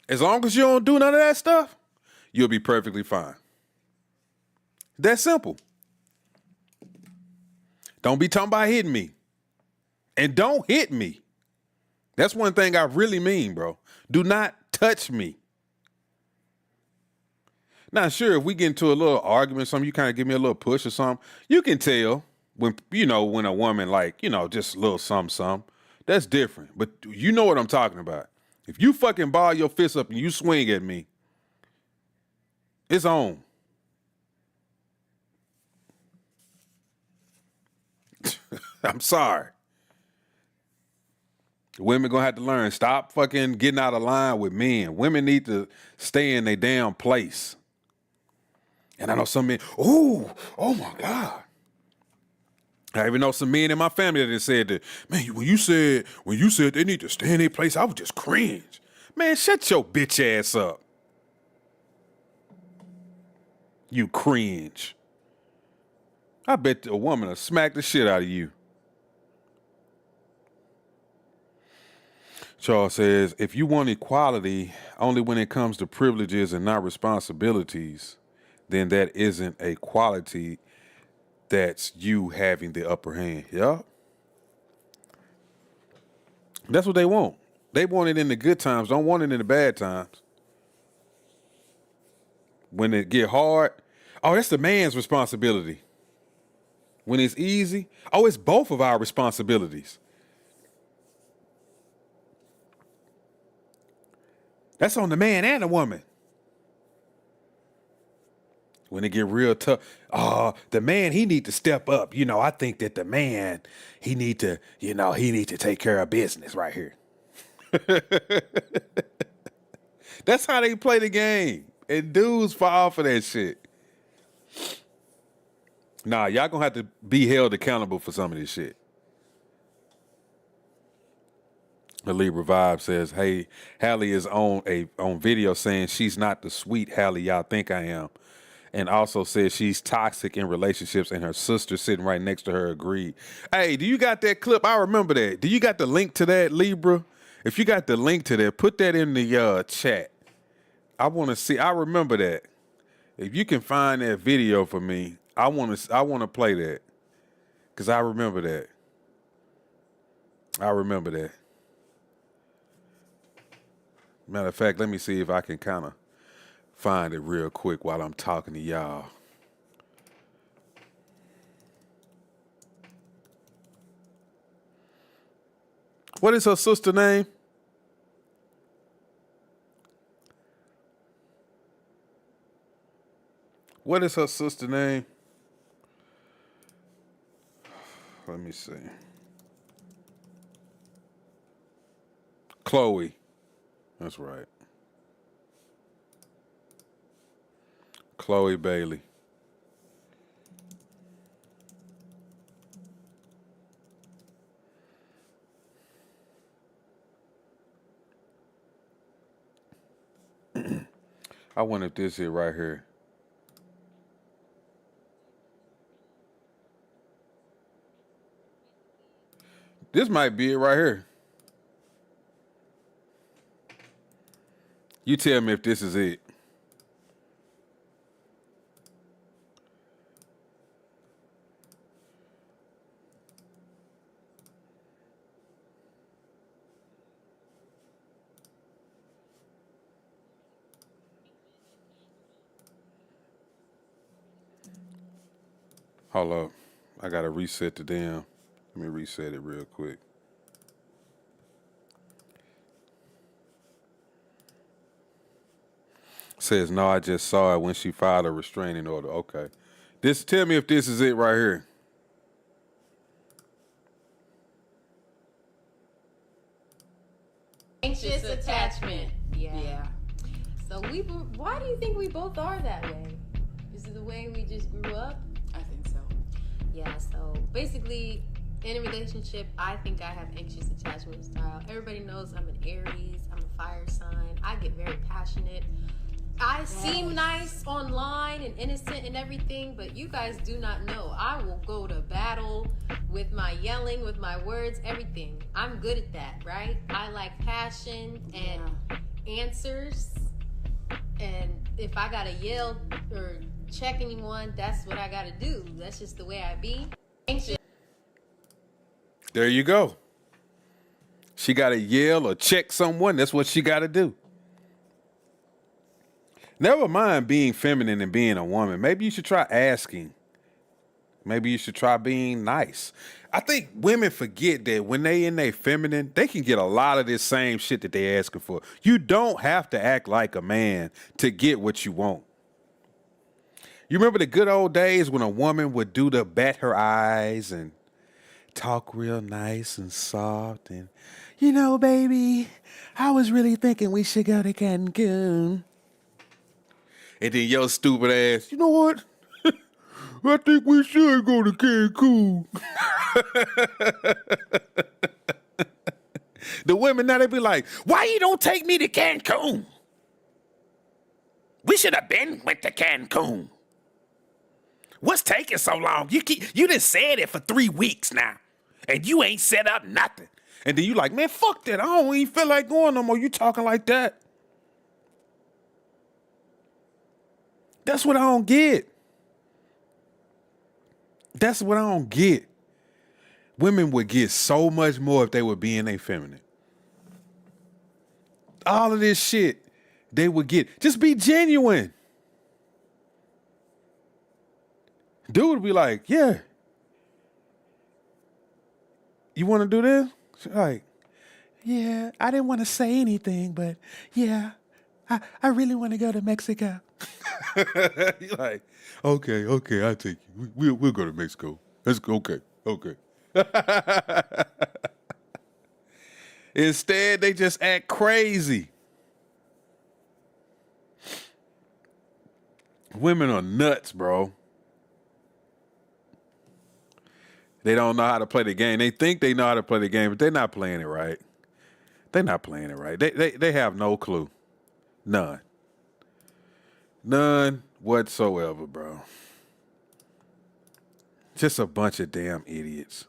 As long as you don't do none of that stuff, you'll be perfectly fine. That simple. Don't be talking about hitting me. And don't hit me. That's one thing I really mean, bro. Do not touch me. Now, sure, if we get into a little argument, something, you kind of give me a little push or something, you can tell when a woman like, just a little something. That's different. But you know what I'm talking about. If you fucking ball your fist up and you swing at me, it's on. I'm sorry. Women gonna have to learn. Stop fucking getting out of line with men. Women need to stay in their damn place. And I know some men, oh my God. I even know some men in my family that said that, man, when you said they need to stay in their place, I would just cringe. Man, shut your bitch ass up. You cringe. I bet a woman will smack the shit out of you. Charles says, if you want equality only when it comes to privileges and not responsibilities, then that isn't a quality. That's you having the upper hand. Yeah. That's what they want. They want it in the good times, don't want it in the bad times. When it get hard, oh, that's the man's responsibility. When it's easy, oh, it's both of our responsibilities. That's on the man and the woman. When it get real tough, the man, he need to step up. I think that the man, he need to take care of business right here. That's how they play the game. And dudes fall for that shit. Nah, y'all gonna have to be held accountable for some of this shit. The Libra Vibe says, hey, Halle is on video saying she's not the sweet Halle y'all think I am. And also says she's toxic in relationships and her sister sitting right next to her agreed. Hey, do you got that clip? I remember that. Do you got the link to that, Libra? If you got the link to that, put that in the chat. I want to see. I remember that. If you can find that video for me, I want to play that. Because I remember that. Matter of fact, let me see if I can kind of find it real quick while I'm talking to y'all. What is her sister name? What is her sister name? Let me see. Chloe. That's right. Chloe Bailey. I wonder if this is right here. This might be it right here. You tell me if this is it. Hold up. I gotta reset the damn. Let me reset it real quick. Says no, I just saw it when she filed a restraining order. Okay. Tell me if this is it right here. Anxious attachment. Yeah. So why do you think we both are that way? Is it the way we just grew up? I think so. Yeah, so basically, in a relationship, I think I have anxious attachment style. Everybody knows I'm an Aries, I'm a fire sign. I get very passionate. I seem nice online and innocent and everything, but you guys do not know. I will go to battle with my yelling, with my words, everything. I'm good at that, right? I like passion and answers. And if I gotta yell or check anyone, that's what I gotta do. That's just the way I be. Anxious. There you go. She got to yell or check someone. That's what she got to do. Never mind being feminine and being a woman. Maybe you should try asking. Maybe you should try being nice. I think women forget that when they in their feminine, they can get a lot of this same shit that they asking for. You don't have to act like a man to get what you want. You remember the good old days when a woman would do the bat her eyes and talk real nice and soft and, you know, baby, I was really thinking we should go to Cancun. And then your stupid ass, you know what? I think we should go to Cancun. The women now, they be like, why you don't take me to Cancun? We should have been went to Cancun. What's taking so long? You done said it for 3 weeks now, and you ain't set up nothing. And then you like, man, fuck that. I don't even feel like going no more. You talking like that? That's what I don't get. That's what I don't get. Women would get so much more if they were being a feminine. All of this shit they would get. Just be genuine. Dude would be like, yeah. You want to do this? She's like, yeah, I didn't want to say anything, but yeah, I really want to go to Mexico. You're like, okay, I'll take you. We'll go to Mexico. Let's go. Okay. Instead, they just act crazy. Women are nuts, bro. They don't know how to play the game. They think they know how to play the game, but they're not playing it right. They're not playing it right. They have no clue. None whatsoever, bro. Just a bunch of damn idiots.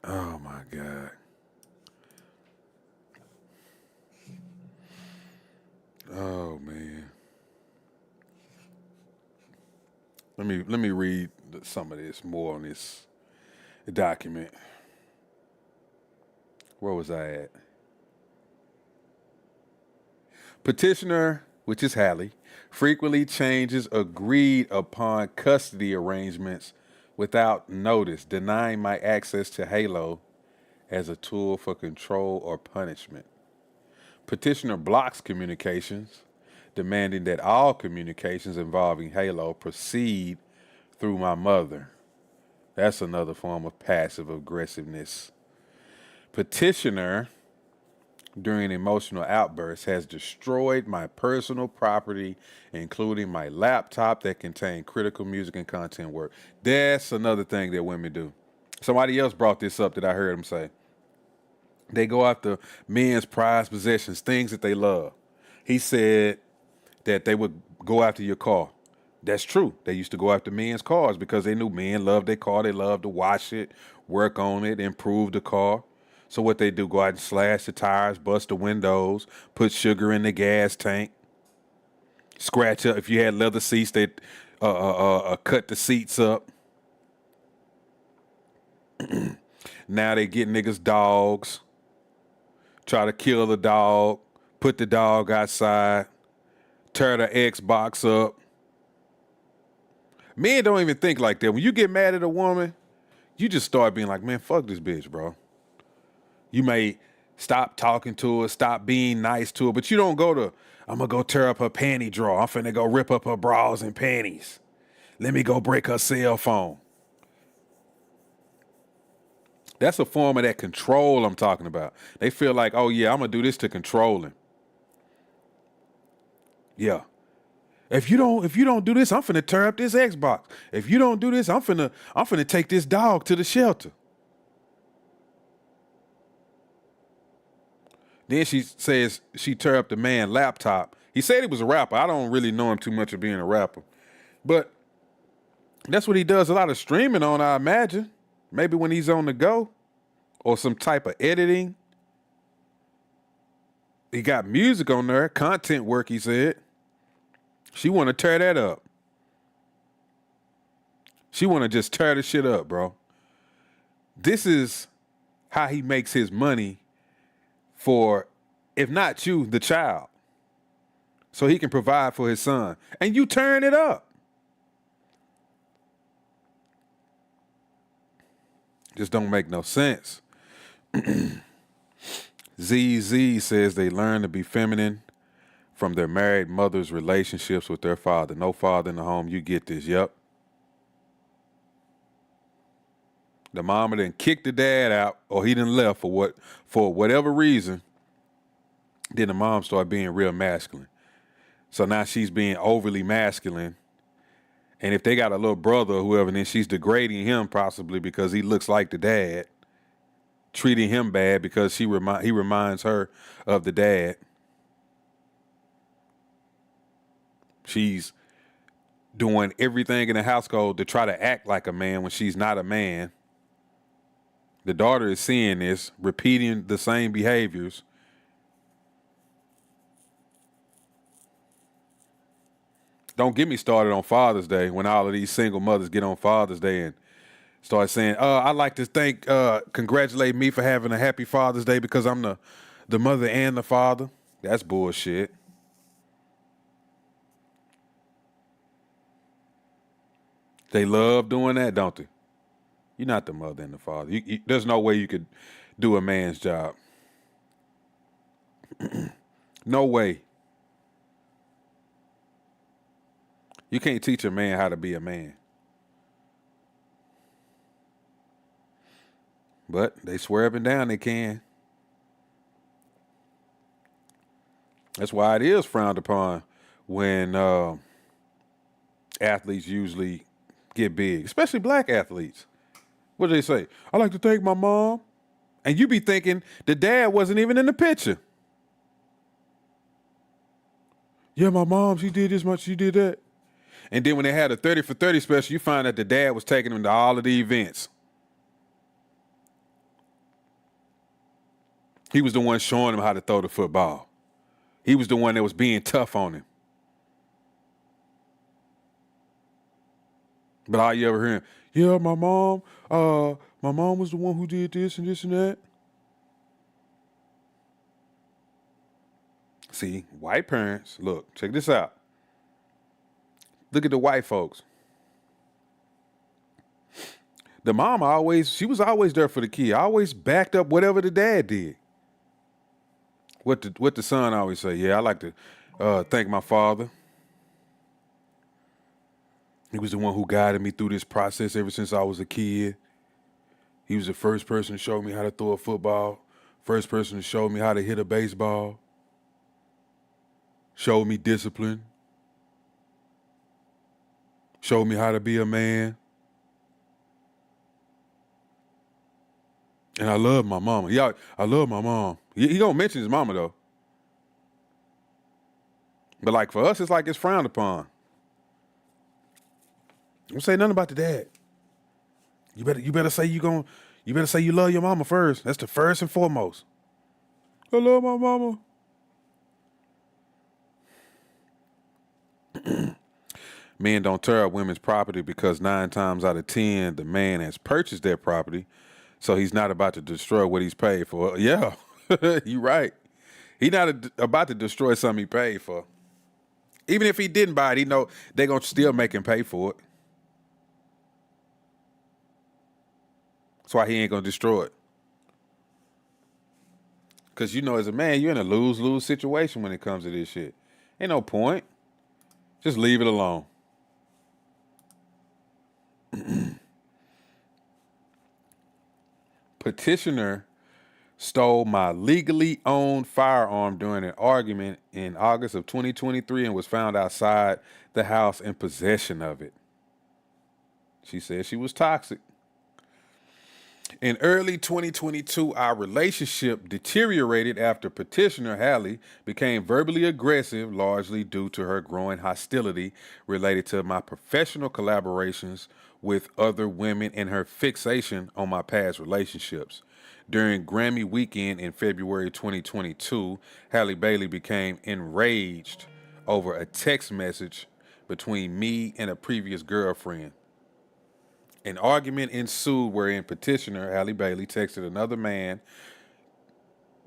Oh, my God. Oh, man. Let me read some of this more on this document. Where was I at? Petitioner, which is Halle, frequently changes agreed upon custody arrangements without notice, denying my access to Halo as a tool for control or punishment. Petitioner blocks communications, demanding that all communications involving Halo proceed through my mother. That's another form of passive aggressiveness. Petitioner, during emotional outbursts, has destroyed my personal property, including my laptop that contained critical music and content work. That's another thing that women do. Somebody else brought this up that I heard them say. They go after men's prized possessions, things that they love. He said that they would go after your car. That's true. They used to go after men's cars because they knew men loved their car. They loved to wash it, work on it, improve the car. So what they do, go out and slash the tires, bust the windows, put sugar in the gas tank, scratch up. If you had leather seats, they cut the seats up. Now they get niggas dogs, try to kill the dog, put the dog outside, tear the Xbox up. Men don't even think like that. When you get mad at a woman, you just start being like, man, fuck this bitch, bro. You may Stop talking to her. Stop being nice to her. But you don't go to, I'm going to go tear up her panty drawer. I'm finna go rip up her bras and panties. Let me go break her cell phone. That's a form of that control I'm talking about. They feel like, oh yeah, I'm going to do this to control him. Yeah. If you don't do this, I'm finna tear up this Xbox. If you don't do this, I'm finna take this dog to the shelter. Then she says she tore up the man's laptop. He said he was a rapper. I don't really know him too much of being a rapper. But that's what he does a lot of streaming on, I imagine. Maybe when he's on the go or some type of editing. He got music on there, content work, he said. She want to tear that up. She want to just tear the shit up, bro. This is how he makes his money for, if not you, the child. So he can provide for his son. And you turn it up. Just don't make no sense. ZZ says they learn to be feminine from their married mother's relationships with their father. No father in the home, you get this, yep. The mama done kicked the dad out, or he done left for whatever reason. Then the mom started being real masculine. So now she's being overly masculine. And if they got a little brother or whoever, then she's degrading him possibly because he looks like the dad, treating him bad because he reminds her of the dad. She's doing everything in the household to try to act like a man when she's not a man. The daughter is seeing this, repeating the same behaviors. Don't get me started on Father's Day when all of these single mothers get on Father's Day and start saying, I'd like to congratulate me for having a happy Father's Day because I'm the mother and the father. That's bullshit. They love doing that, don't they? You're not the mother and the father. There's no way you could do a man's job. No way. You can't teach a man how to be a man. But they swear up and down they can. That's why it is frowned upon when athletes usually get big, especially black athletes. What do they say? I like to thank my mom. And you be thinking the dad wasn't even in the picture. Yeah, my mom, she did this much, she did that. And then when they had a 30 for 30 special, you find that the dad was taking them to all of the events. He was the one showing them how to throw the football. He was the one that was being tough on him. But all you ever hear him, yeah, my mom was the one who did this and this and that. See, white parents, look, check this out. Look at the white folks. The mom she was always there for the kid. Always backed up whatever the dad did. What the son always say, yeah, I like to thank my father. He was the one who guided me through this process ever since I was a kid. He was the first person to show me how to throw a football, first person to show me how to hit a baseball, showed me discipline, showed me how to be a man. And I love my mama. Yeah, I love my mom. He don't mention his mama, though. But like for us, it's like it's frowned upon. Don't say nothing about the dad. You better say you love your mama first. That's the first and foremost. I love my mama. Men don't tear up women's property because 9 times out of 10, the man has purchased their property, so he's not about to destroy what he's paid for. Yeah, you're right. He's not about to destroy something he paid for. Even if he didn't buy it, he know they're going to still make him pay for it. That's why he ain't going to destroy it. Because you know, as a man, you're in a lose-lose situation when it comes to this shit. Ain't no point. Just leave it alone. Petitioner stole my legally owned firearm during an argument in August of 2023 and was found outside the house in possession of it. She said she was toxic. In early 2022, our relationship deteriorated after petitioner Halle became verbally aggressive, largely due to her growing hostility related to my professional collaborations with other women and her fixation on my past relationships. During Grammy weekend in February 2022, Halle Bailey became enraged over a text message between me and a previous girlfriend. An argument ensued wherein petitioner Halle Bailey texted another man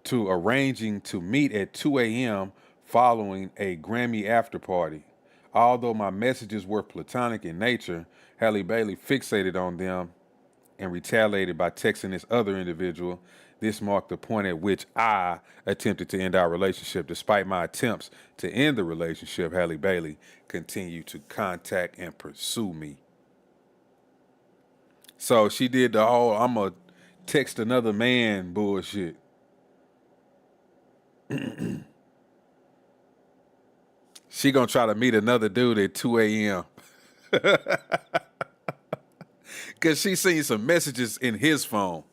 to arranging to meet at 2 a.m. following a Grammy after party. Although my messages were platonic in nature, Halle Bailey fixated on them and retaliated by texting this other individual. This marked the point at which I attempted to end our relationship. Despite my attempts to end the relationship, Halle Bailey continued to contact and pursue me. So she did the whole I'm going to text another man bullshit. She going to try to meet another dude at 2 a.m. Because she seen some messages in his phone.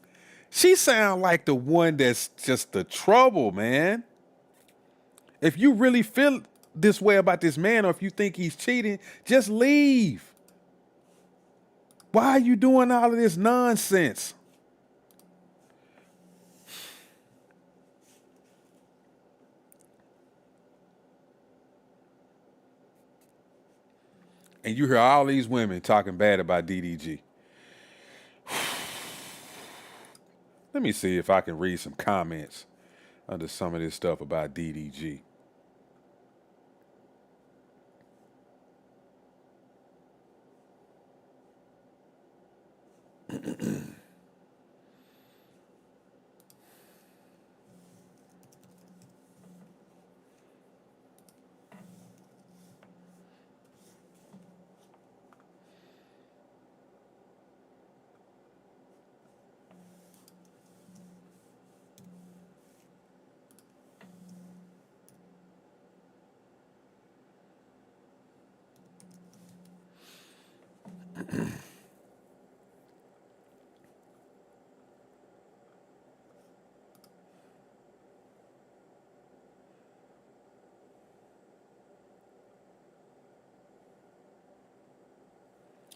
She sound like the one that's just the trouble, man. If you really feel this way about this man or if you think he's cheating, just leave. Why are you doing all of this nonsense? And you hear all these women talking bad about DDG. Let me see if I can read some comments under some of this stuff about DDG.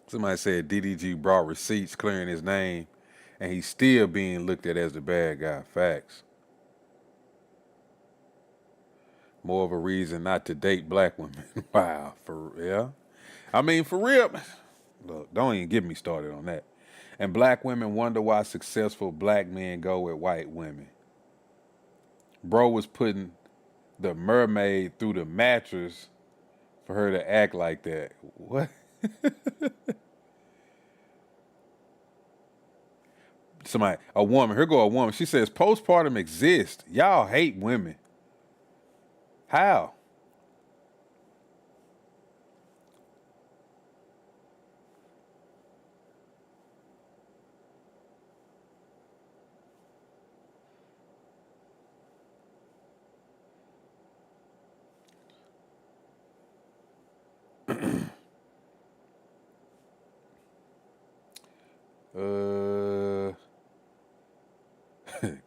Somebody said DDG brought receipts clearing his name, and he's still being looked at as the bad guy. Facts. More of a reason not to date black women. Wow, for real. I mean, for real. Look, don't even get me started on that. And black women wonder why successful black men go with white women. Bro was putting the mermaid through the mattress for her to act like that. What? Somebody, a woman, here go a woman. She says, postpartum exists. Y'all hate women. How?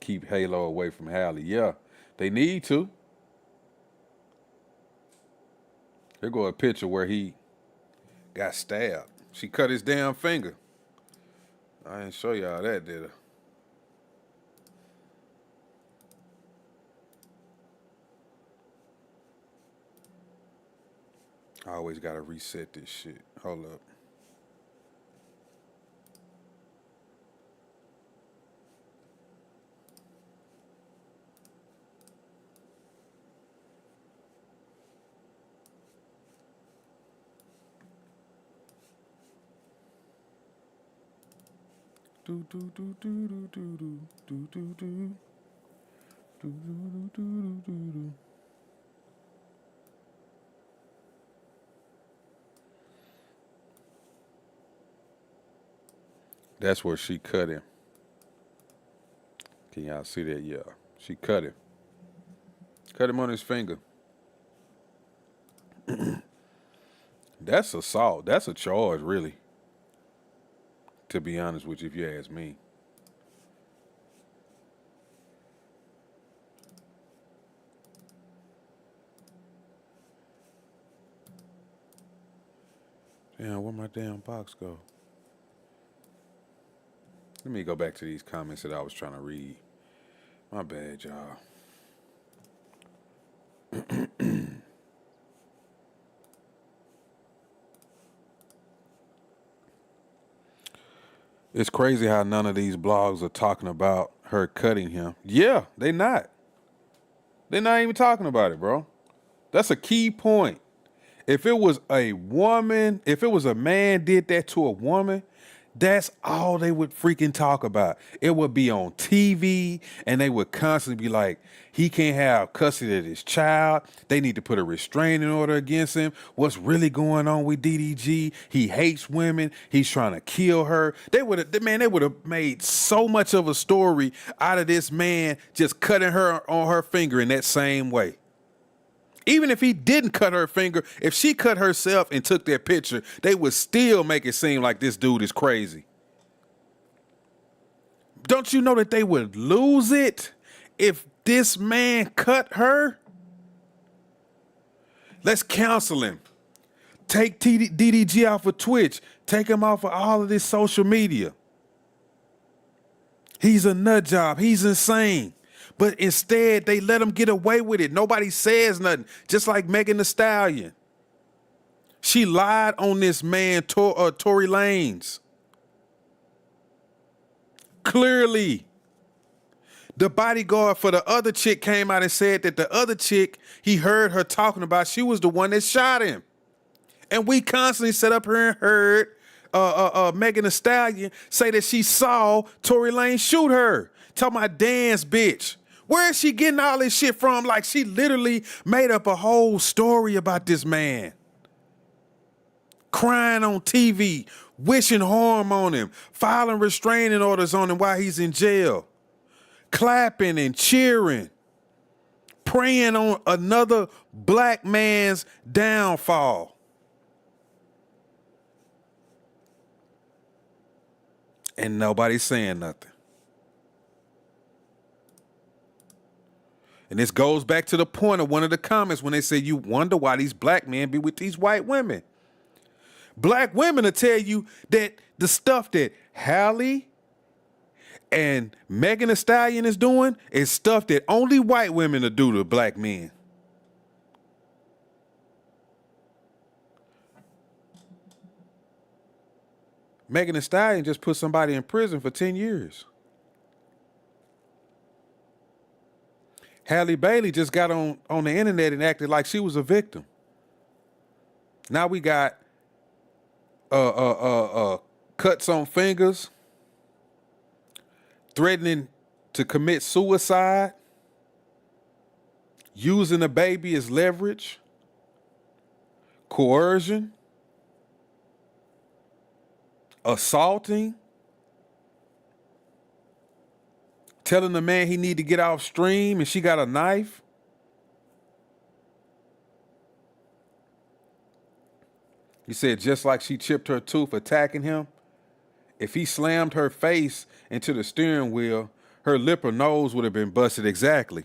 Keep Halo away from Halle. Yeah, they need to. Here go a picture where he got stabbed. She cut his damn finger. I didn't show y'all that, did I? I always gotta reset this shit. Hold up. Do do do do do do do do do. That's where she cut him. Can y'all see that? Yeah. She cut him. Cut him on his finger. That's assault. That's a charge, really. To be honest with you, if you ask me. Damn, where my damn box go? Let me go back to these comments that I was trying to read. My bad, y'all. It's crazy how none of these blogs are talking about her cutting him. Yeah, they not. They're not even talking about it, bro. That's a key point. If it was a woman, if it was a man did that to a woman, that's all they would freaking talk about. It would be on TV, and they would constantly be like, he can't have custody of his child. They need to put a restraining order against him. What's really going on with DDG? He hates women. He's trying to kill her. They would have made so much of a story out of this man just cutting her on her finger in that same way. Even if he didn't cut her finger, if she cut herself and took that picture, they would still make it seem like this dude is crazy. Don't you know that they would lose it if this man cut her? Let's counsel him. Take DDG off of Twitch. Take him off of all of this social media. He's a nut job. He's insane. But instead, they let him get away with it. Nobody says nothing. Just like Megan Thee Stallion. She lied on this man, Tory Lanez. Clearly. The bodyguard for the other chick came out and said that the other chick he heard her talking about, she was the one that shot him. And we constantly sat up here and heard Megan Thee Stallion say that she saw Tory Lanez shoot her. Talking about dance, bitch. Where is she getting all this shit from? Like, she literally made up a whole story about this man. Crying on TV, wishing harm on him, filing restraining orders on him while he's in jail, clapping and cheering, praying on another black man's downfall. And nobody's saying nothing. And this goes back to the point of one of the comments when they say you wonder why these black men be with these white women. Black women will tell you that the stuff that Halle and Megan Thee Stallion is doing is stuff that only white women will do to black men. Megan Thee Stallion just put somebody in prison for 10 years. Halle Bailey just got on the internet and acted like she was a victim. Now we got cuts on fingers, threatening to commit suicide, using a baby as leverage, coercion, assaulting, telling the man he need to get off stream and she got a knife. He said just like she chipped her tooth attacking him, if he slammed her face into the steering wheel, her lip or nose would have been busted exactly.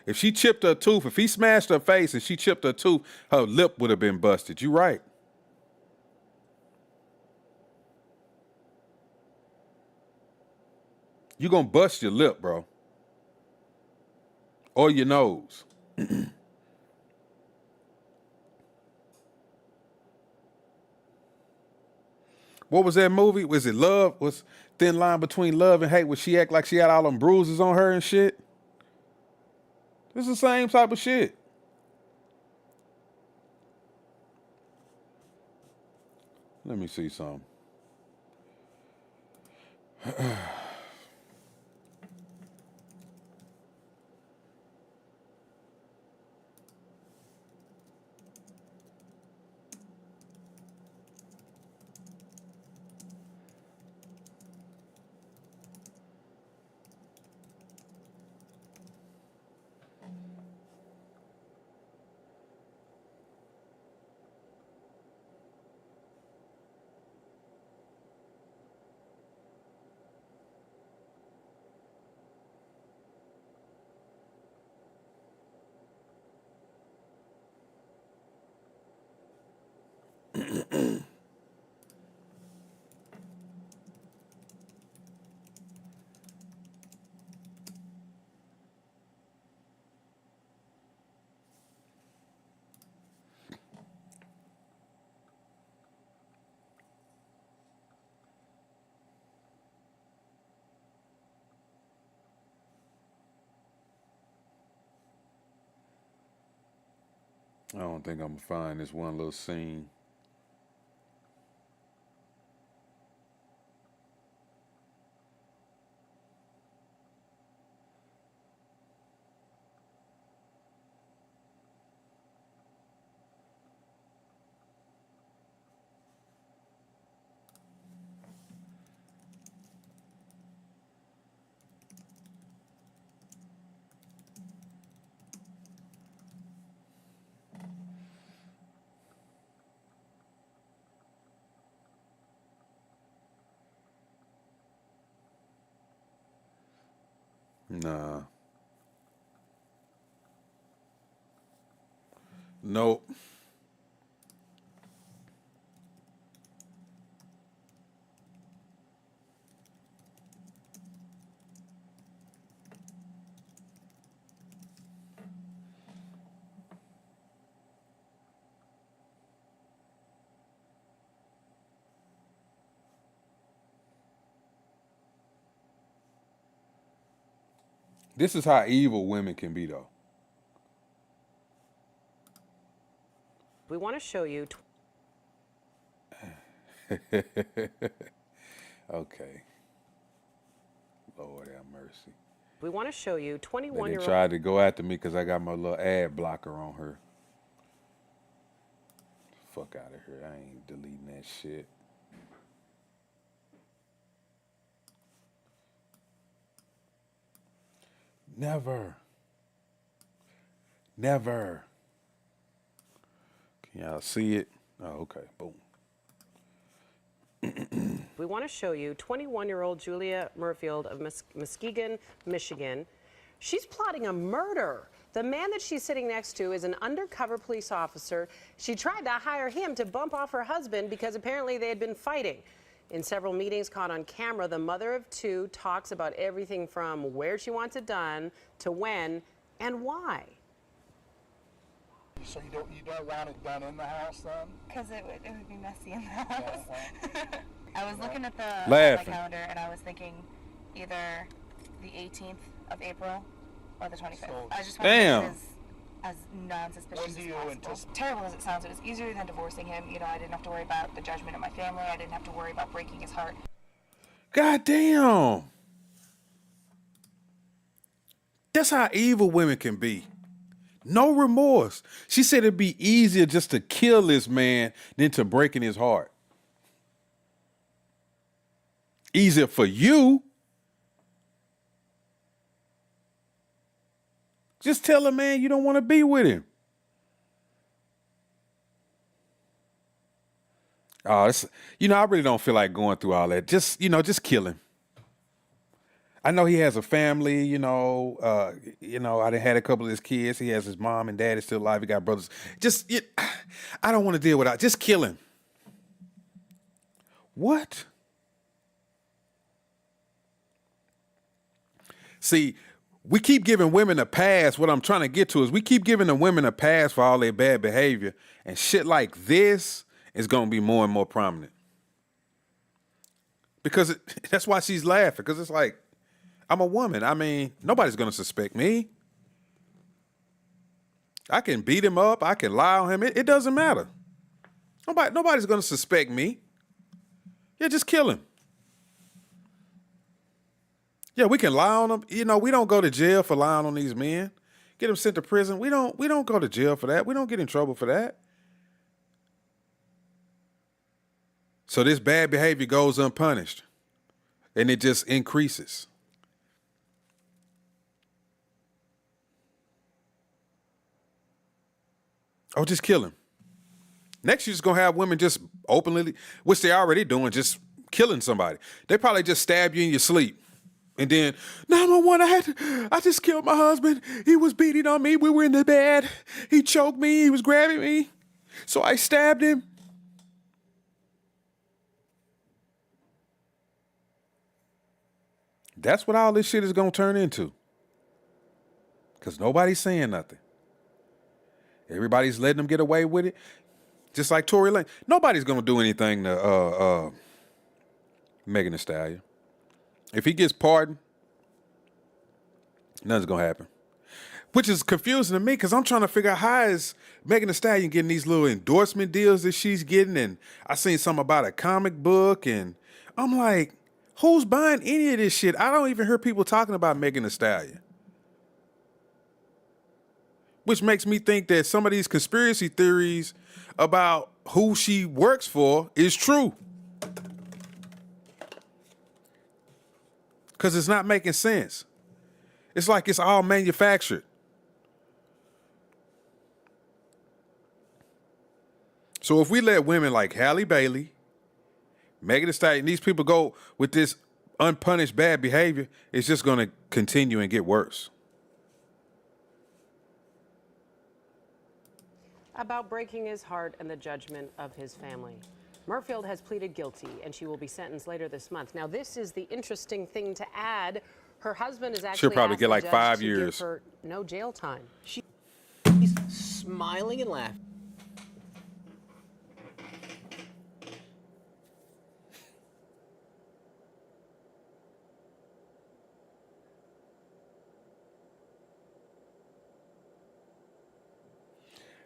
If she chipped her tooth, if he smashed her face and she chipped her tooth, her lip would have been busted. You right. You're going to bust your lip, bro. Or your nose. What was that movie? Was it Love? Was Thin Line Between Love and Hate? Where she act like she had all them bruises on her and shit? It's the same type of shit. Let me see something. I don't think I'm gonna find this one little scene. Nah. Nope. This is how evil women can be, though. We want to show you. Okay. Lord have mercy. We want to show you They 21-year-old. tried to go after me because I got my little ad blocker on her. Fuck out of here. I ain't deleting that shit. Never. Never. Can y'all see it? Oh, okay. Boom. We want to show you 21-year-old Julia Murfield of Muskegon, Michigan. She's plotting a murder. The man that she's sitting next to is an undercover police officer. She tried to hire him to bump off her husband because apparently they had been fighting. In several meetings caught on camera, the mother of two talks about everything from where she wants it done to when and why. So you don't want it done in the house then? Because it would be messy in the house. I was looking at the Laughing. calendar and I was thinking either the 18th of April or the 25th. So- I just want Damn. to make this as non-suspicious When do as you possible. anticipate- Terrible as it sounds, it was easier than divorcing him. You know, I didn't have to worry about the judgment of my family. I didn't have to worry about breaking his heart. God damn. That's how evil women can be. No remorse. She said it'd be easier just to kill this man than to breaking his heart. Easier for you. Just tell a man you don't want to be with him. Oh, it's, I really don't feel like going through all that. Just kill him. I know he has a family, I done had a couple of his kids. He has his mom and dad is still alive. He got brothers. I don't want to deal with that. Just kill him. What? See, we keep giving women a pass. What I'm trying to get to is we keep giving the women a pass for all their bad behavior. And shit like this is going to be more and more prominent. Because that's why she's laughing. Because it's like, I'm a woman. I mean, nobody's going to suspect me. I can beat him up. I can lie on him. It doesn't matter. Nobody's going to suspect me. Yeah, just kill him. Yeah, we can lie on him. We don't go to jail for lying on these men. Get them sent to prison. We don't go to jail for that. We don't get in trouble for that. So this bad behavior goes unpunished. And it just increases. Oh, just kill him. Next, you're just going to have women just openly, which they're already doing, just killing somebody. They probably just stab you in your sleep. And then, 911, I just killed my husband. He was beating on me. We were in the bed. He choked me. He was grabbing me. So I stabbed him. That's what all this shit is going to turn into. Because nobody's saying nothing. Everybody's letting them get away with it. Just like Tory Lane. Nobody's going to do anything to Megan Thee Stallion. If he gets pardoned, nothing's going to happen. Which is confusing to me because I'm trying to figure out how is Megan Thee Stallion getting these little endorsement deals that she's getting. And I seen something about a comic book and I'm like, who's buying any of this shit? I don't even hear people talking about Megan Thee Stallion. Which makes me think that some of these conspiracy theories about who she works for is true. Because it's not making sense. It's like it's all manufactured. So if we let women like Halle Bailey, Megan Thee Stallion, these people go with this unpunished bad behavior, it's just going to continue and get worse. About breaking his heart and the judgment of his family. Murfield has pleaded guilty, and she will be sentenced later this month. Now, this is the interesting thing to add. Her husband is actually She'll probably asked get the like judge 5 to years. give her no jail time. She's smiling and laughing.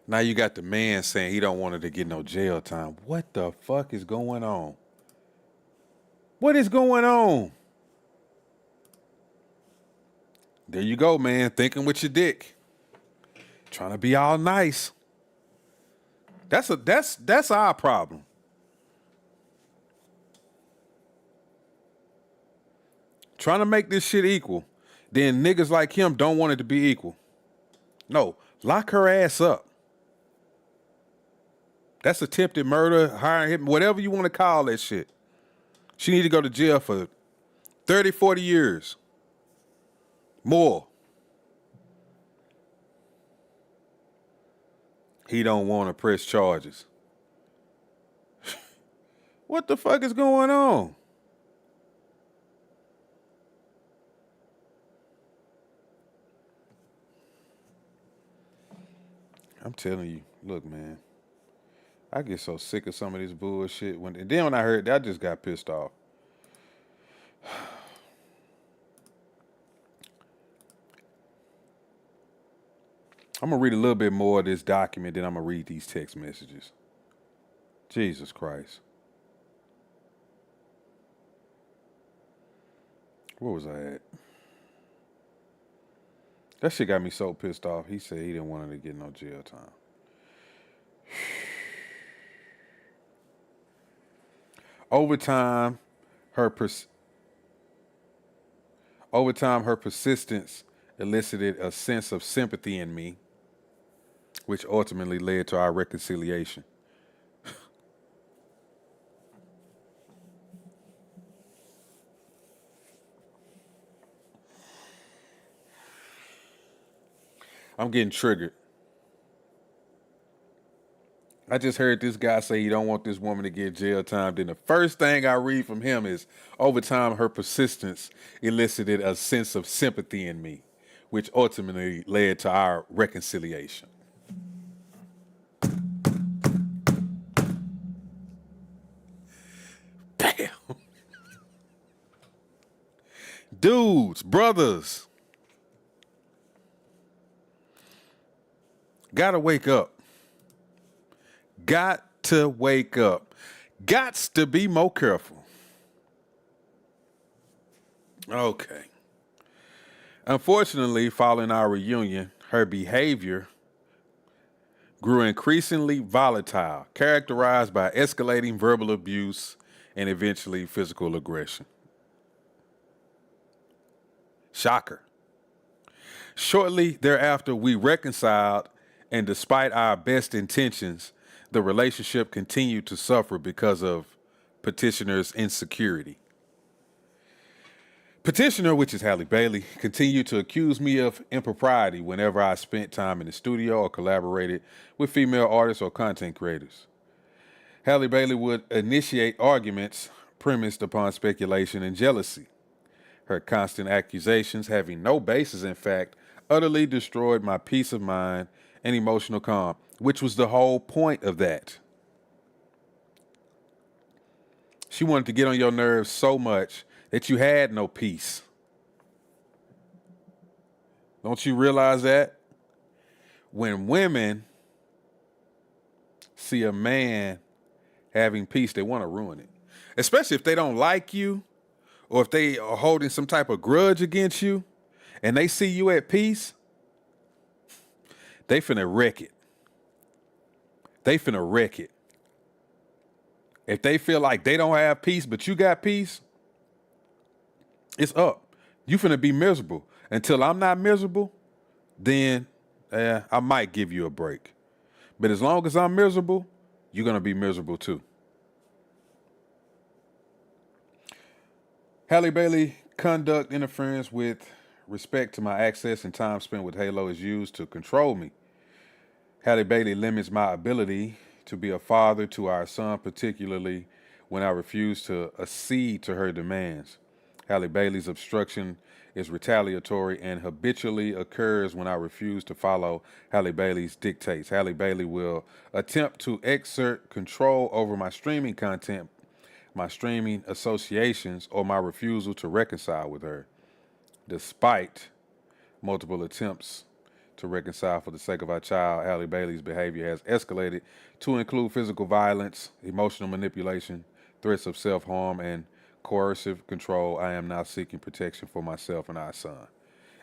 Now you got the man saying he don't want her to get no jail time. What the fuck is going on? What is going on? There you go, man. Thinking with your dick. Trying to be all nice. That's our problem. Trying to make this shit equal. Then niggas like him don't want it to be equal. No, lock her ass up. That's attempted murder, hiring him, whatever you want to call that shit. She need to go to jail for 30, 40 years. More. He don't want to press charges. What the fuck is going on? I'm telling you, look, man. I get so sick of some of this bullshit. And then when I heard that, I just got pissed off. I'm going to read a little bit more of this document, then I'm going to read these text messages. Jesus Christ. Where was I at? That shit got me so pissed off. He said he didn't want her to get no jail time. Over time, her persistence elicited a sense of sympathy in me, which ultimately led to our reconciliation. I'm getting triggered. I just heard this guy say he don't want this woman to get jail time. Then the first thing I read from him is, over time, her persistence elicited a sense of sympathy in me, which ultimately led to our reconciliation. Bam. Dudes, brothers, gotta wake up. Got to wake up. Gots to be more careful. Okay. Unfortunately, following our reunion, her behavior grew increasingly volatile, characterized by escalating verbal abuse and eventually physical aggression. Shocker. Shortly thereafter, we reconciled, and despite our best intentions, the relationship continued to suffer because of petitioner's insecurity. Petitioner, which is Halle Bailey, continued to accuse me of impropriety whenever I spent time in the studio or collaborated with female artists or content creators. Halle Bailey would initiate arguments premised upon speculation and jealousy. Her constant accusations, having no basis in fact, utterly destroyed my peace of mind and emotional calm, which was the whole point of that. She wanted to get on your nerves so much that you had no peace. Don't you realize that? When women see a man having peace, they want to ruin it. Especially if they don't like you or if they are holding some type of grudge against you and they see you at peace, they finna wreck it. They finna wreck it. If they feel like they don't have peace, but you got peace, it's up. You finna be miserable. Until I'm not miserable, then I might give you a break. But as long as I'm miserable, you're gonna be miserable too. Halle Bailey conduct interference with respect to my access and time spent with Halo is used to control me. Halle Bailey limits my ability to be a father to our son, particularly when I refuse to accede to her demands. Halle Bailey's obstruction is retaliatory and habitually occurs when I refuse to follow Halle Bailey's dictates. Halle Bailey will attempt to exert control over my streaming content, my streaming associations, or my refusal to reconcile with her. Despite multiple attempts to reconcile for the sake of our child, Halle Bailey's behavior has escalated to include physical violence, emotional manipulation, threats of self-harm, and coercive control. I am now seeking protection for myself and our son.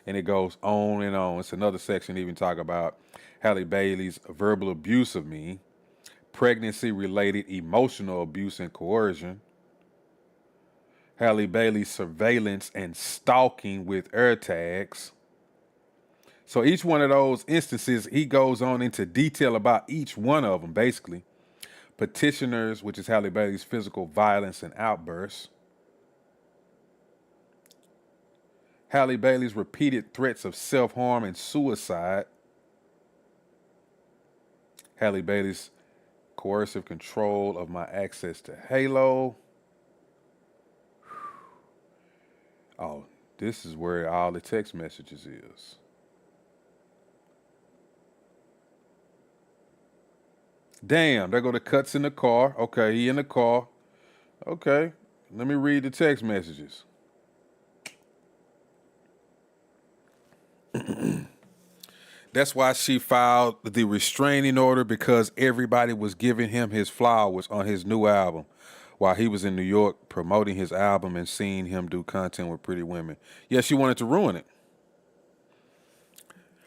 And it goes on and on. It's another section even talk about Halle Bailey's verbal abuse of me, pregnancy-related emotional abuse and coercion, Halle Bailey's surveillance and stalking with AirTags. So each one of those instances, he goes on into detail about each one of them, basically. Petitioners, which is Halle Bailey's physical violence and outbursts. Halle Bailey's repeated threats of self-harm and suicide. Halle Bailey's coercive control of my access to Halo. Oh, this is where all the text messages is. Damn, there go the cuts in the car. Okay, he in the car. Okay, let me read the text messages. That's why she filed the restraining order, because everybody was giving him his flowers on his new album while he was in New York promoting his album and seeing him do content with pretty women. Yeah, she wanted to ruin it.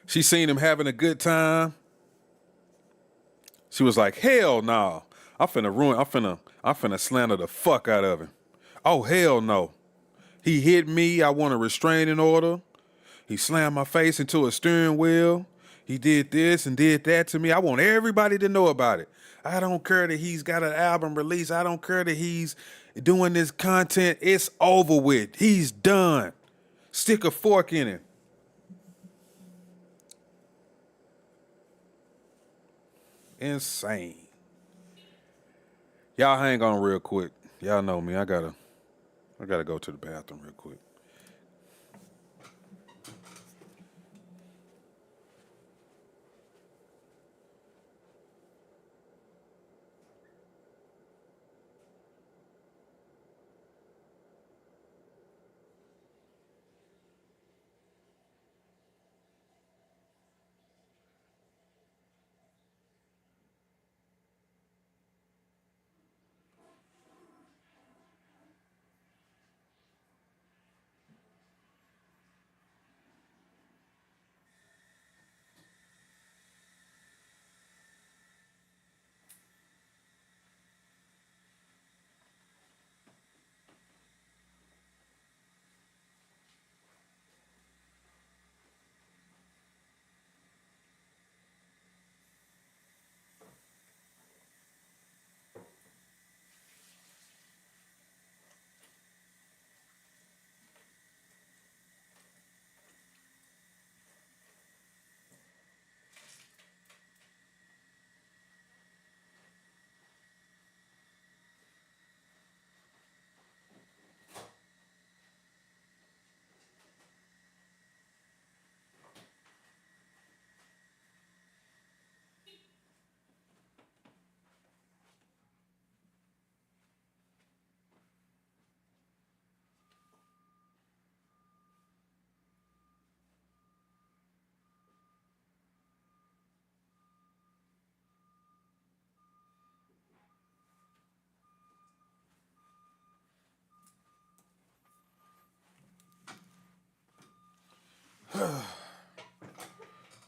She seen him having a good time. She was like, hell no. I'm finna slander the fuck out of him. Oh, hell no. He hit me. I want a restraining order. He slammed my face into a steering wheel. He did this and did that to me. I want everybody to know about it. I don't care that he's got an album release. I don't care that he's doing this content. It's over with. He's done. Stick a fork in him. Insane. Y'all hang on real quick. Y'all know me. I gotta go to the bathroom real quick.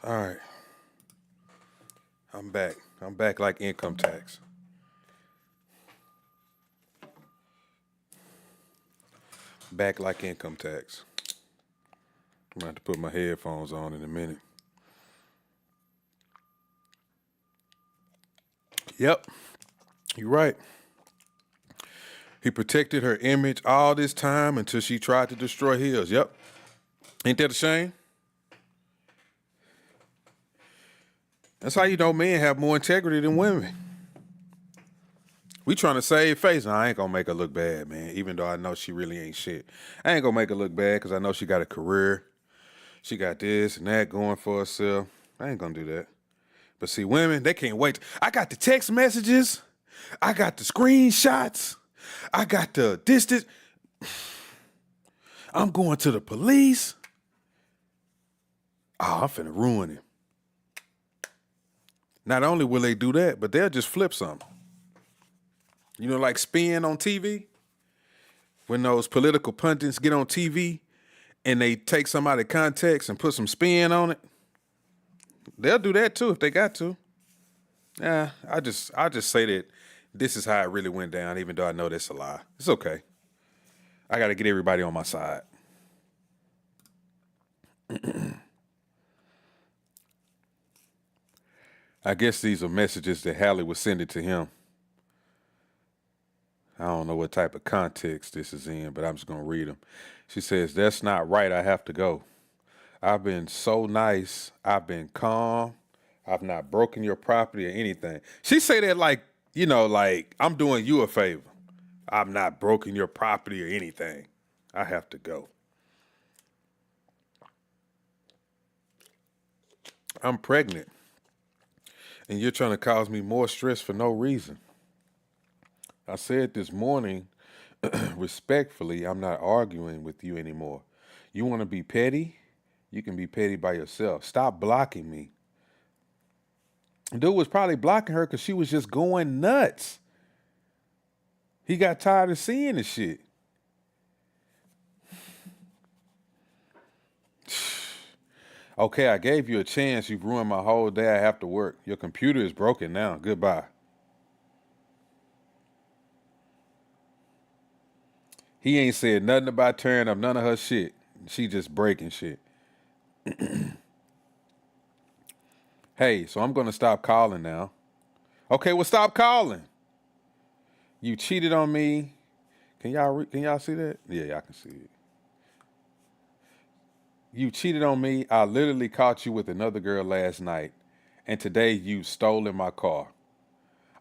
All right. I'm back. I'm back like income tax. Back like income tax. I'm going to have to put my headphones on in a minute. Yep. You're right. He protected her image all this time until she tried to destroy his. Yep. Ain't that a shame? That's how you know men have more integrity than women. We trying to save face. Now, I ain't gonna make her look bad, man, even though I know she really ain't shit. I ain't gonna make her look bad because I know she got a career. She got this and that going for herself. I ain't gonna do that. But see, women, they can't wait. I got the text messages. I got the screenshots. I got the distance. I'm going to the police. Oh, I'm finna ruin him. Not only will they do that, but they'll just flip something. You know, like spin on TV? When those political pundits get on TV and they take some out of context and put some spin on it. They'll do that too if they got to. Yeah, I just say that this is how it really went down, even though I know that's a lie. It's okay. I got to get everybody on my side. I guess these are messages that Halle was sending to him. I don't know what type of context this is in, but I'm just going to read them. She says, "That's not right. I have to go. I've been so nice. I've been calm. I've not broken your property or anything." She say that like, you know, like I'm doing you a favor. I've not broken your property or anything. I have to go. I'm pregnant. And you're trying to cause me more stress for no reason. I said this morning, respectfully, I'm not arguing with you anymore. You want to be petty? You can be petty by yourself. Stop blocking me. Dude was probably blocking her because she was just going nuts. He got tired of seeing the shit. Okay, I gave you a chance. You've ruined my whole day. I have to work. Your computer is broken now. Goodbye. He ain't said nothing about tearing up none of her shit. She just breaking shit. Hey, so I'm going to stop calling now. Okay, well, stop calling. You cheated on me. Can y'all see that? Yeah, y'all can see it. You cheated on me. I literally caught you with another girl last night. And today you stolen my car.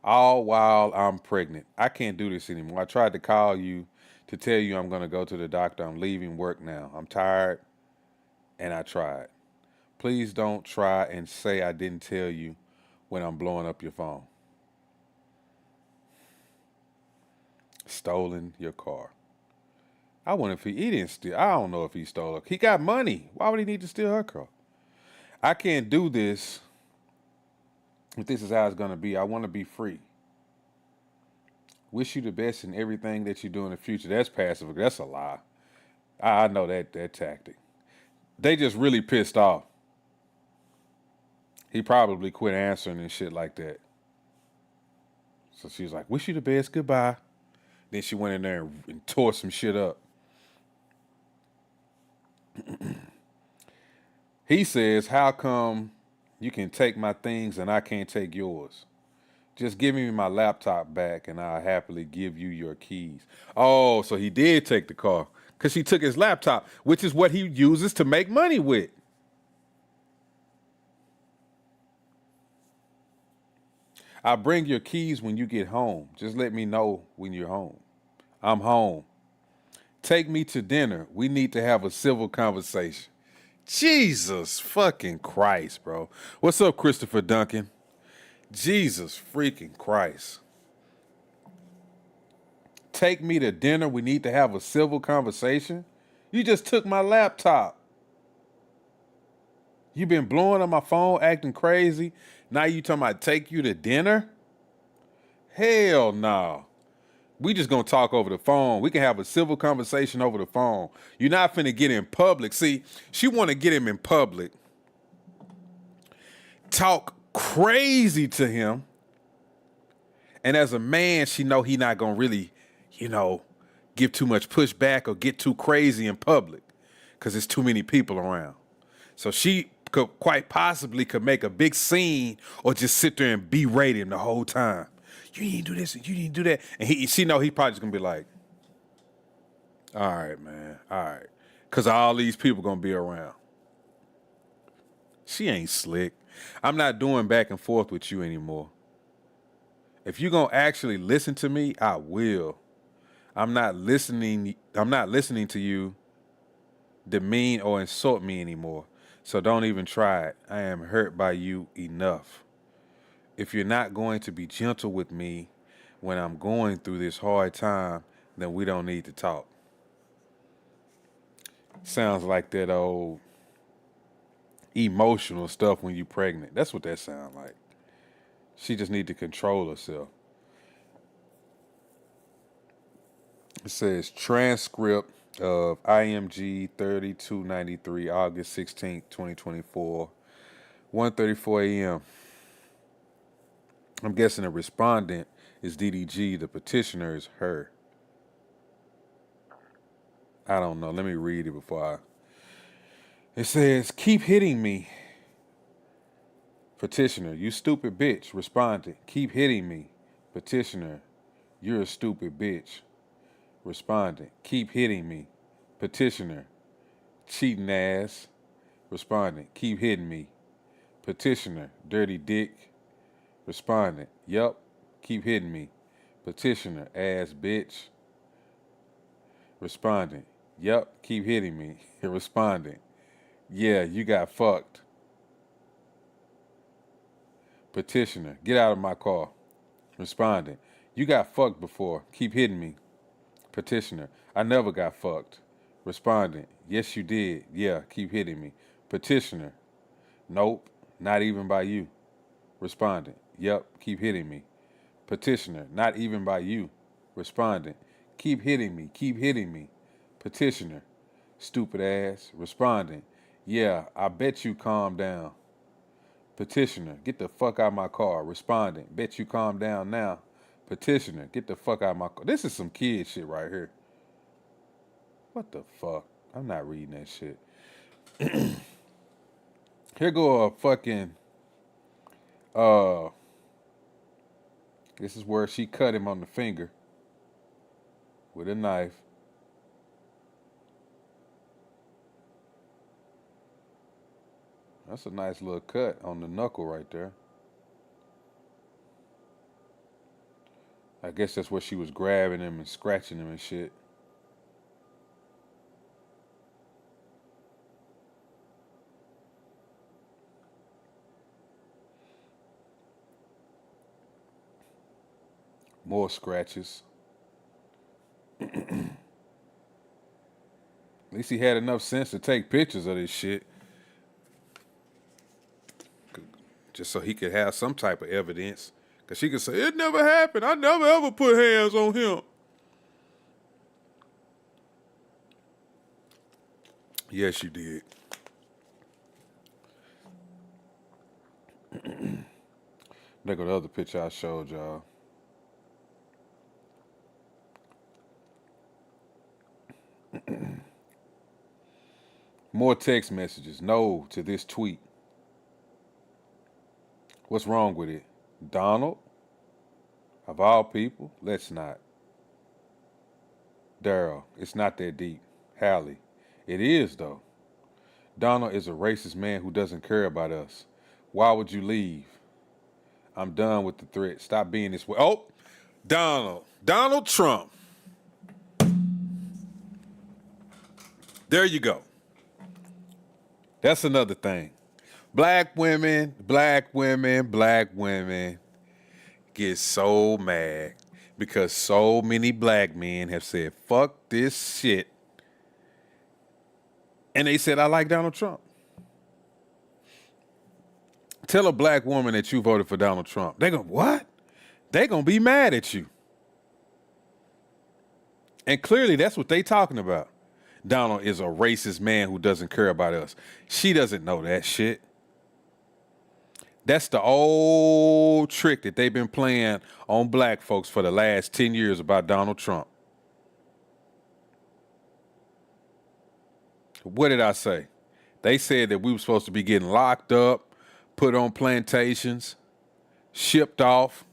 All while I'm pregnant. I can't do this anymore. I tried to call you to tell you I'm going to go to the doctor. I'm leaving work now. I'm tired. And I tried. Please don't try and say I didn't tell you when I'm blowing up your phone. Stolen your car. I wonder if he didn't steal. I don't know if he stole her. He got money. Why would he need to steal her car? I can't do this if this is how it's going to be. I want to be free. Wish you the best in everything that you do in the future. That's passive. That's a lie. I know that tactic. They just really pissed off. He probably quit answering and shit like that. So she was like, wish you the best. Goodbye. Then she went in there and tore some shit up. He says, how come you can take my things and I can't take yours? Just give me my laptop back and I'll happily give you your keys. Oh, so he did take the car because she took his laptop, which is what he uses to make money with. I'll bring your keys when you get home. Just let me know when you're home. I'm home. Take me to dinner. We need to have a civil conversation. Jesus fucking Christ, bro. What's up, Christopher Duncan? Jesus freaking Christ. Take me to dinner. We need to have a civil conversation. You just took my laptop. You been blowing on my phone, acting crazy. Now you talking about take you to dinner? Hell no. We just gonna talk over the phone. We can have a civil conversation over the phone. You're not finna get in public. See, she wanna get him in public talk crazy to him. And as a man, she know he not going to really, give too much pushback or get too crazy in public because there's too many people around. So she quite possibly could make a big scene or just sit there and berate him the whole time. You need to do this and you need to do that. And she know he probably just going to be like, all right, man, all right. Because all these people going to be around. She ain't slick. I'm not doing back and forth with you anymore. If you're going to actually listen to me, I will. I'm not listening to you demean or insult me anymore. So don't even try it. I am hurt by you enough. If you're not going to be gentle with me when I'm going through this hard time, then we don't need to talk. Sounds like that old emotional stuff when you're pregnant. That's what that sounds like. She just need to control herself. It says transcript of IMG 3293, August 16th, 2024, 1:34 a.m. I'm guessing the respondent is DDG. The petitioner is her. I don't know. Let me read it before It says, keep hitting me. Petitioner, you stupid bitch. Respondent, keep hitting me. Petitioner, you're a stupid bitch. Respondent, keep hitting me. Petitioner, cheating ass. Respondent, keep hitting me. Petitioner, dirty dick. Respondent, yup, keep hitting me. Petitioner, ass bitch. Respondent, yup, keep hitting me. Respondent, yeah, you got fucked. Petitioner, get out of my car. Respondent, you got fucked before. Keep hitting me. Petitioner, I never got fucked. Respondent, yes you did. Yeah, keep hitting me. Petitioner, nope, not even by you. Respondent, yep, keep hitting me. Petitioner, not even by you. Respondent, keep hitting me, keep hitting me. Petitioner, stupid ass. Respondent, yeah, I bet you calm down. Petitioner, get the fuck out of my car. Respondent, bet you calm down now. Petitioner, get the fuck out of my car. This is some kid shit right here. What the fuck? I'm not reading that shit. Here go a fucking, this is where she cut him on the finger with a knife. That's a nice little cut on the knuckle right there. I guess that's where she was grabbing him and scratching him and shit. More scratches. At least he had enough sense to take pictures of this shit. Just so he could have some type of evidence. Because she could say, it never happened. I never ever put hands on him. Yes, you did. There go the other picture I showed y'all. More text messages. No to this tweet. What's wrong with it? Donald? Of all people? Let's not. Daryl, it's not that deep. Halle, it is though. Donald is a racist man who doesn't care about us. Why would you leave? I'm done with the threat. Stop being this way. Oh, Donald Trump. There you go. That's another thing. Black women get so mad because so many black men have said, fuck this shit. And they said, I like Donald Trump. Tell a black woman that you voted for Donald Trump. They're going, what? They're going to be mad at you. And clearly that's what they talking about. Donald is a racist man who doesn't care about us. She doesn't know that shit. That's the old trick that they've been playing on black folks for the last 10 years about Donald Trump. What did I say? They said that we were supposed to be getting locked up, put on plantations, shipped off.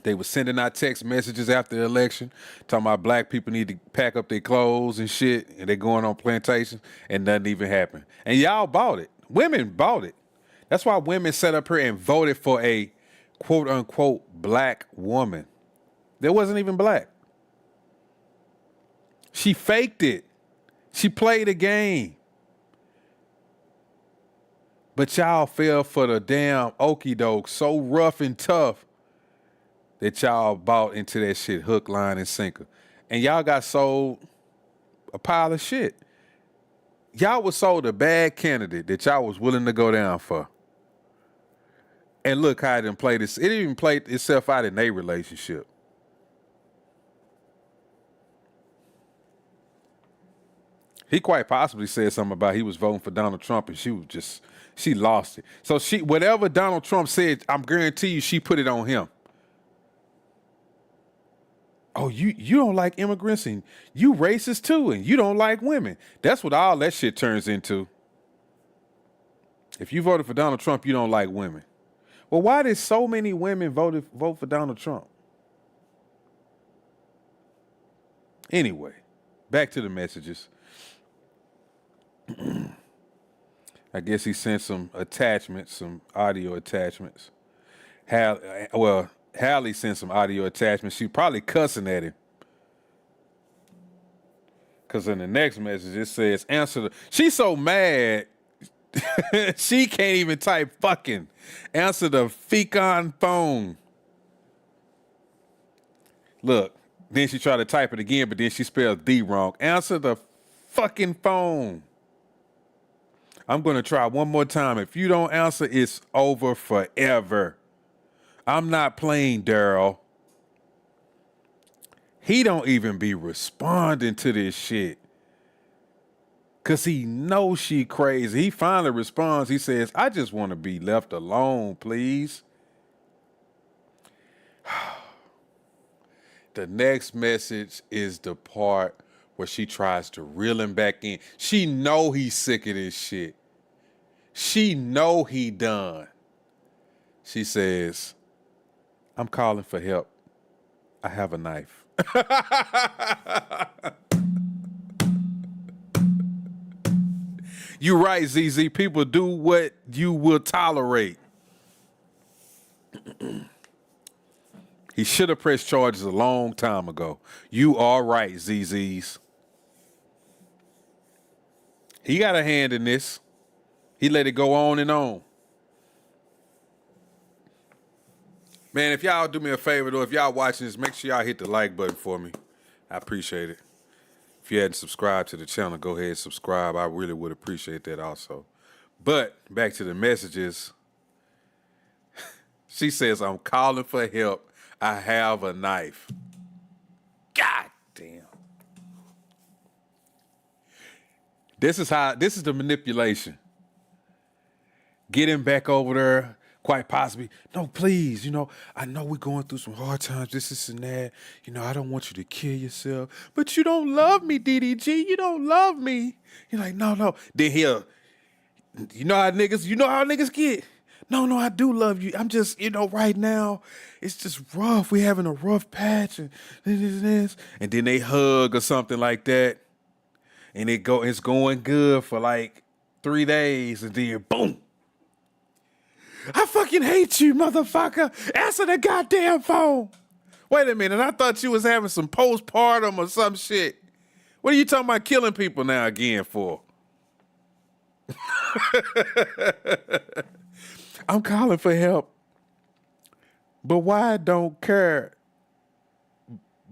They were sending out text messages after the election talking about black people need to pack up their clothes and shit, and they're going on plantations, and nothing even happened. And y'all bought it. Women bought it. That's why women sat up here and voted for a quote-unquote black woman. That wasn't even black. She faked it. She played a game. But y'all fell for the damn okie doke so rough and tough that y'all bought into that shit hook, line, and sinker. And y'all got sold a pile of shit. Y'all was sold a bad candidate that y'all was willing to go down for. And look how it didn't play this. It even played itself out in their relationship. He quite possibly said something about he was voting for Donald Trump and she lost it. So whatever Donald Trump said, I'm guarantee you she put it on him. Oh, you don't like immigrants and you racist too and you don't like women. That's what all that shit turns into. If you voted for Donald Trump, you don't like women. Well, why did so many women vote for Donald Trump? Anyway, back to the messages. I guess he sent some attachments, some audio attachments. Halle sent some audio attachments. She probably cussing at him. Because in the next message, it says, she's so mad, she can't even type fucking. Answer the fecon phone. Look, then she tried to type it again, but then she spelled the wrong. Answer the fucking phone. I'm going to try one more time. If you don't answer, it's over forever. I'm not playing, Daryl. He don't even be responding to this shit. Because he knows she crazy. He finally responds. He says, I just want to be left alone, please. The next message is the part where she tries to reel him back in. She know he's sick of this shit. She know he done. She says, I'm calling for help. I have a knife. You're right, ZZ. People do what you will tolerate. He should have pressed charges a long time ago. You are right, ZZs. He got a hand in this. He let it go on and on. Man, if y'all do me a favor, though, if y'all watching this, make sure y'all hit the like button for me. I appreciate it. If you hadn't subscribed to the channel, go ahead and subscribe. I really would appreciate that also. But back to the messages. She says, I'm calling for help. I have a knife. God damn. This is the manipulation. Get him back over there. Quite possibly, no, please, I know we're going through some hard times, this and that. I don't want you to kill yourself. But you don't love me, DDG. You don't love me. You're like, no. Then he'll, you know how niggas get. No, I do love you. I'm just, right now, it's just rough. We're having a rough patch and this. And then they hug or something like that. And it's going good for like 3 days. And then boom. I fucking hate you, motherfucker. Answer the goddamn phone. Wait a minute. I thought you was having some postpartum or some shit. What are you talking about killing people now again for? I'm calling for help. But why don't care?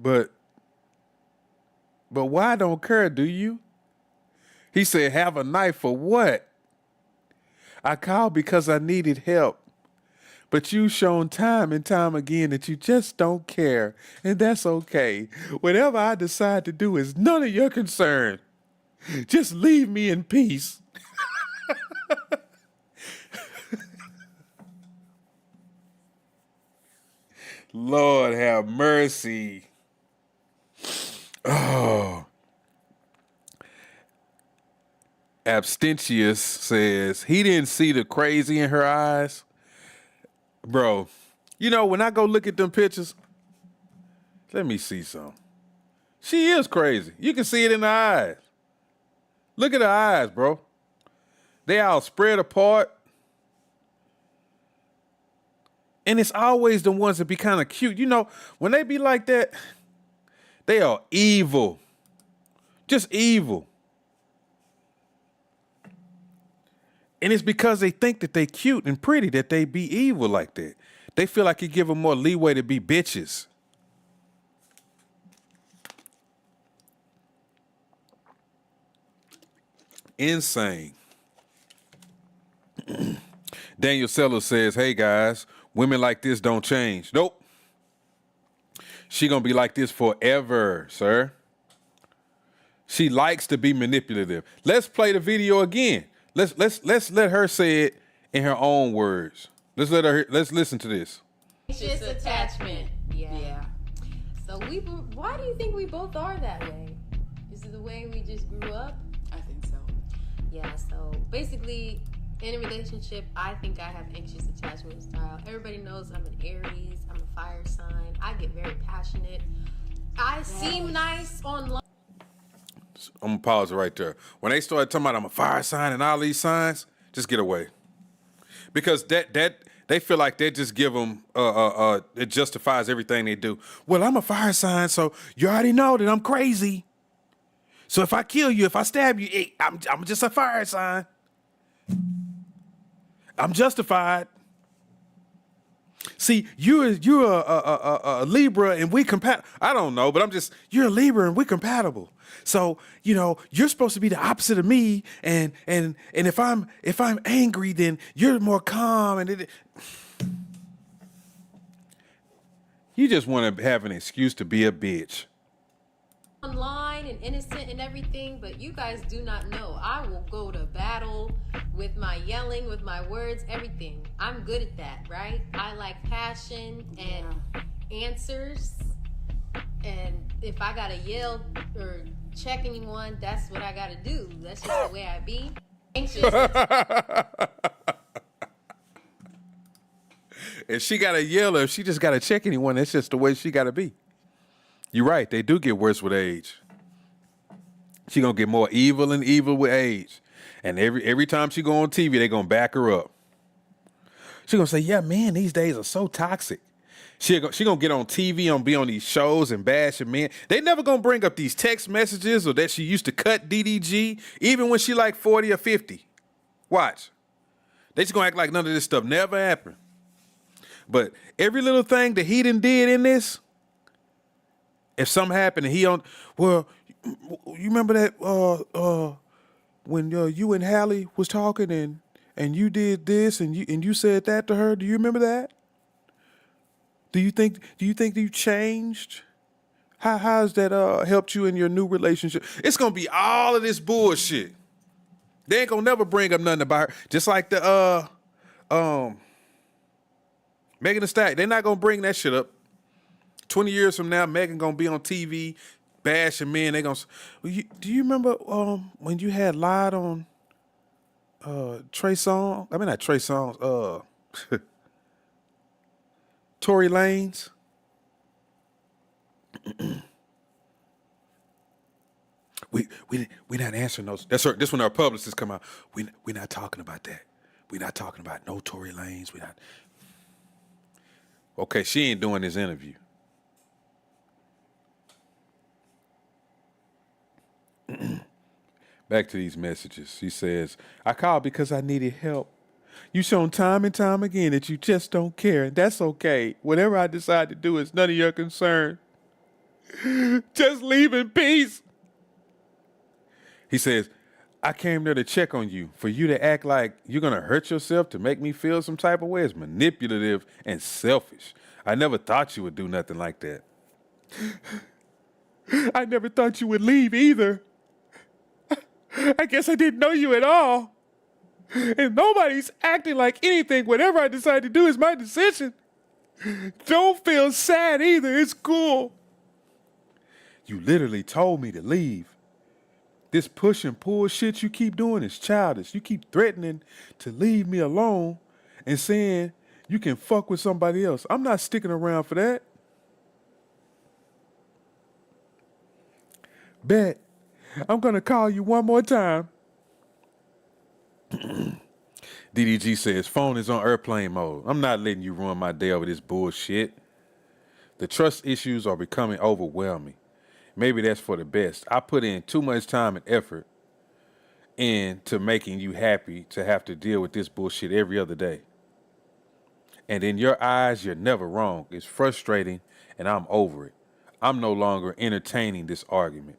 But why don't care, do you? He said, have a knife for what? I called because I needed help. But you've shown time and time again that you just don't care. And that's okay. Whatever I decide to do is none of your concern. Just leave me in peace. Lord have mercy. Oh. Abstentious says he didn't see the crazy in her eyes. Bro, you know, when I go look at them pictures, let me see some. She is crazy. You can see it in her eyes. Look at her eyes, bro. They all spread apart. And it's always the ones that be kind of cute. You know, when they be like that, they are evil. Just evil. And it's because they think that they cute and pretty that they be evil like that. They feel like you give them more leeway to be bitches. Insane. Daniel Sellers says, hey guys, women like this don't change. Nope. She gonna be like this forever, sir. She likes to be manipulative. Let's play the video again. Let's let her say it in her own words. Let's listen to this. Anxious attachment. Yeah. So why do you think we both are that way? Is it the way we just grew up? I think so. Yeah, so basically in a relationship, I think I have anxious attachment style. Everybody knows I'm an Aries, I'm a fire sign. I get very passionate. I seem nice online. I'm gonna pause it right there. When they start talking about I'm a fire sign and all these signs, just get away. Because that they feel like they just give them it justifies everything they do. Well, I'm a fire sign, so you already know that I'm crazy. So if I kill you, if I stab you, I'm just a fire sign. I'm justified. See, you're a Libra and we compatible. I don't know, but you're a Libra and we're compatible. So, you know, you're supposed to be the opposite of me, and if I'm angry, then you're more calm, and you just want to have an excuse to be a bitch. Online and innocent and everything, but you guys do not know. I will go to battle with my yelling, with my words, everything. I'm good at that, right? I like passion and answers. And if I gotta yell or check anyone, that's what I gotta do. That's just the way I be. Anxious. If she gotta yell or if she just gotta check anyone, that's just the way she gotta be. You're right, they do get worse with age. She gonna get more evil and evil with age. And every time she go on TV, they gonna back her up. She gonna say, yeah, man, these days are so toxic. She gonna get on TV and be on these shows and bash men. They never gonna bring up these text messages or that she used to cut DDG, even when she like 40 or 50. Watch. They just gonna act like none of this stuff never happened. But every little thing that he done did in this, if something happened and he on, well, you remember that when you and Halle was talking and you did this and you said that to her? Do you remember that? Do you think you changed? How has that helped you in your new relationship? It's gonna be all of this bullshit. They ain't gonna never bring up nothing about her. Just like the Megan Thee Stallion. They're not gonna bring that shit up. 20 years from now, Megan gonna be on TV bashing men. They gonna. Do you remember when you had lied on Trey Songz? I mean, not Trey Songz. Tory Lanez. we not answering those. That's her. This when our publicists come out. We not talking about that. We not talking about no Tory Lanez. We not. Okay, she ain't doing this interview. Back to these messages. She says, I called because I needed help. You shown time and time again that you just don't care, and that's okay. Whatever I decide to do is none of your concern. Just leave in peace. He says, I came there to check on you. For you to act like you're going to hurt yourself to make me feel some type of way is manipulative and selfish. I never thought you would do nothing like that. I never thought you would leave either. I guess I didn't know you at all. And nobody's acting like anything. Whatever I decide to do is my decision. Don't feel sad either. It's cool. You literally told me to leave. This push and pull shit you keep doing is childish. You keep threatening to leave me alone and saying you can fuck with somebody else. I'm not sticking around for that. Bet. I'm going to call you one more time. DDG says, phone is on airplane mode. I'm not letting you ruin my day over this bullshit. The trust issues are becoming overwhelming. Maybe that's for the best. I put in too much time and effort into making you happy to have to deal with this bullshit every other day. And in your eyes, you're never wrong. It's frustrating, and I'm over it. I'm no longer entertaining this argument.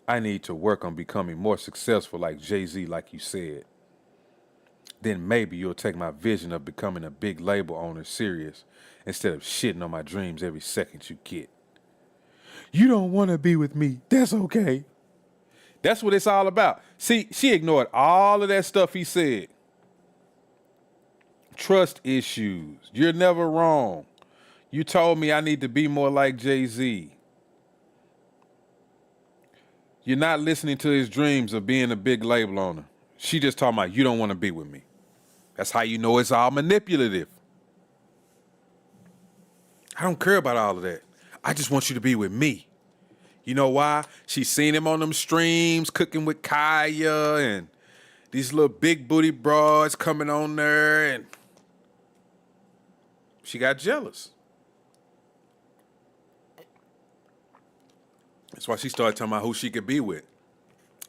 I need to work on becoming more successful like Jay-Z, like you said. Then maybe you'll take my vision of becoming a big label owner serious instead of shitting on my dreams every second you get. You don't want to be with me. That's okay. That's what it's all about. See, she ignored all of that stuff he said. Trust issues. You're never wrong. You told me I need to be more like Jay-Z. You're not listening to his dreams of being a big label owner. She just talking about you don't want to be with me. That's how you know it's all manipulative. I don't care about all of that. I just want you to be with me. You know why? She's seen him on them streams, cooking with Kaya and these little big booty broads coming on there, and she got jealous. That's why she started talking about who she could be with.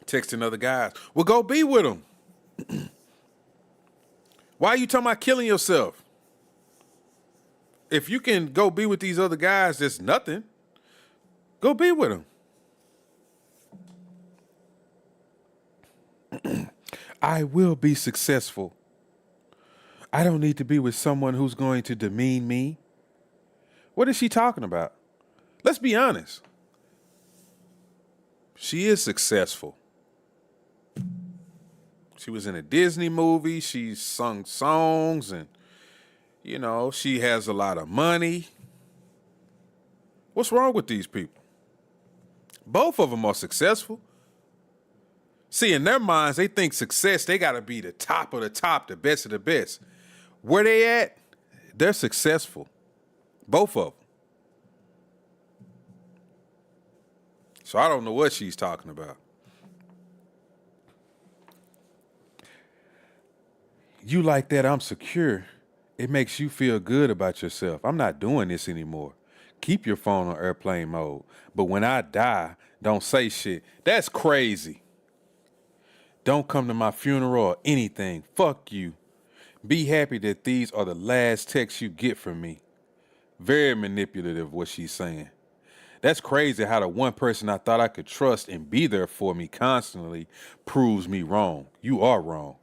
Texting other guys. Well, go be with them. Why are you talking about killing yourself? If you can go be with these other guys, there's nothing. Go be with them. I will be successful. I don't need to be with someone who's going to demean me. What is she talking about? Let's be honest. She is successful. She was in a Disney movie. She's sung songs and, you know, she has a lot of money. What's wrong with these people? Both of them are successful. See, in their minds, they think success, they got to be the top of the top, the best of the best. Where they at, they're successful. Both of them. So I don't know what she's talking about. You like that I'm secure. It makes you feel good about yourself. I'm not doing this anymore. Keep your phone on airplane mode. But when I die, don't say shit. That's crazy. Don't come to my funeral or anything. Fuck you. Be happy that these are the last texts you get from me. Very manipulative, what she's saying. That's crazy how the one person I thought I could trust and be there for me constantly proves me wrong. You are wrong.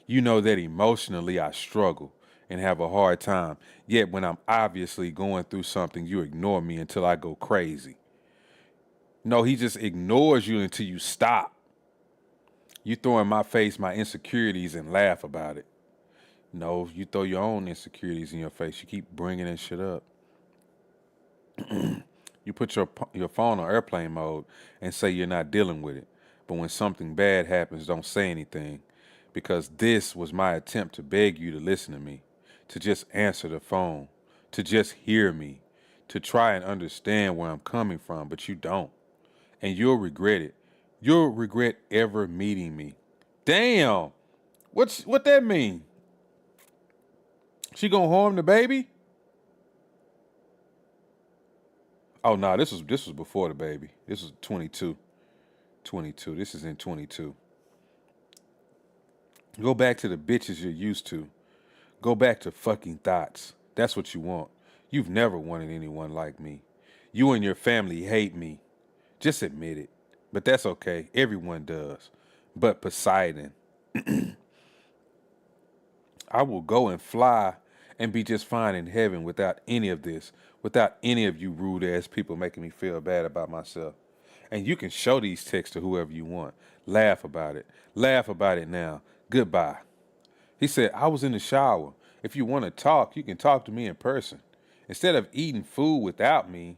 You know that emotionally I struggle and have a hard time. Yet when I'm obviously going through something, you ignore me until I go crazy. No, he just ignores you until you stop. You throw in my face my insecurities and laugh about it. No, you throw your own insecurities in your face. You keep bringing that shit up. You put your phone on airplane mode and say you're not dealing with it. But when something bad happens, don't say anything. Because this was my attempt to beg you to listen to me, to just answer the phone, to just hear me, to try and understand where I'm coming from, but you don't. And you'll regret it. You'll regret ever meeting me. Damn! What that mean? She gonna harm the baby? Oh no, this was before the baby. This was 22. 22. This is in 22. Go back to the bitches you're used to. Go back to fucking thoughts. That's what you want. You've never wanted anyone like me. You and your family hate me. Just admit it. But that's okay. Everyone does. But Poseidon. I will go and fly and be just fine in heaven without any of this. Without any of you rude ass people making me feel bad about myself. And you can show these texts to whoever you want. Laugh about it. Laugh about it now. Goodbye. He said, I was in the shower. If you want to talk, you can talk to me in person. Instead of eating food without me,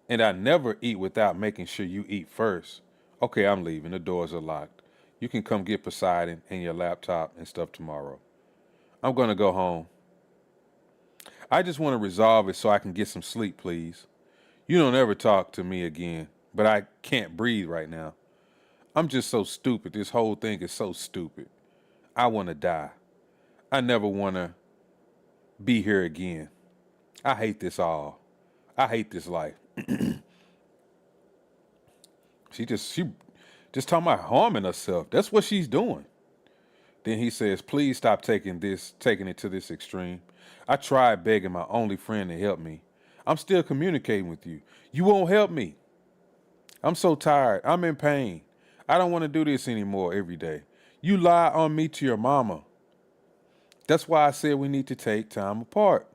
and I never eat without making sure you eat first. Okay, I'm leaving. The doors are locked. You can come get Poseidon and your laptop and stuff tomorrow. I'm going to go home. I just want to resolve it so I can get some sleep, please. You don't ever talk to me again, but I can't breathe right now. I'm just so stupid. This whole thing is so stupid. I want to die. I never want to be here again. I hate this all. I hate this life. She just talking about harming herself. That's what she's doing. Then he says, please stop taking it to this extreme. I tried begging my only friend to help me. I'm still communicating with you. You won't help me. I'm so tired. I'm in pain. I don't want to do this anymore every day. You lie on me to your mama. That's why I said we need to take time apart.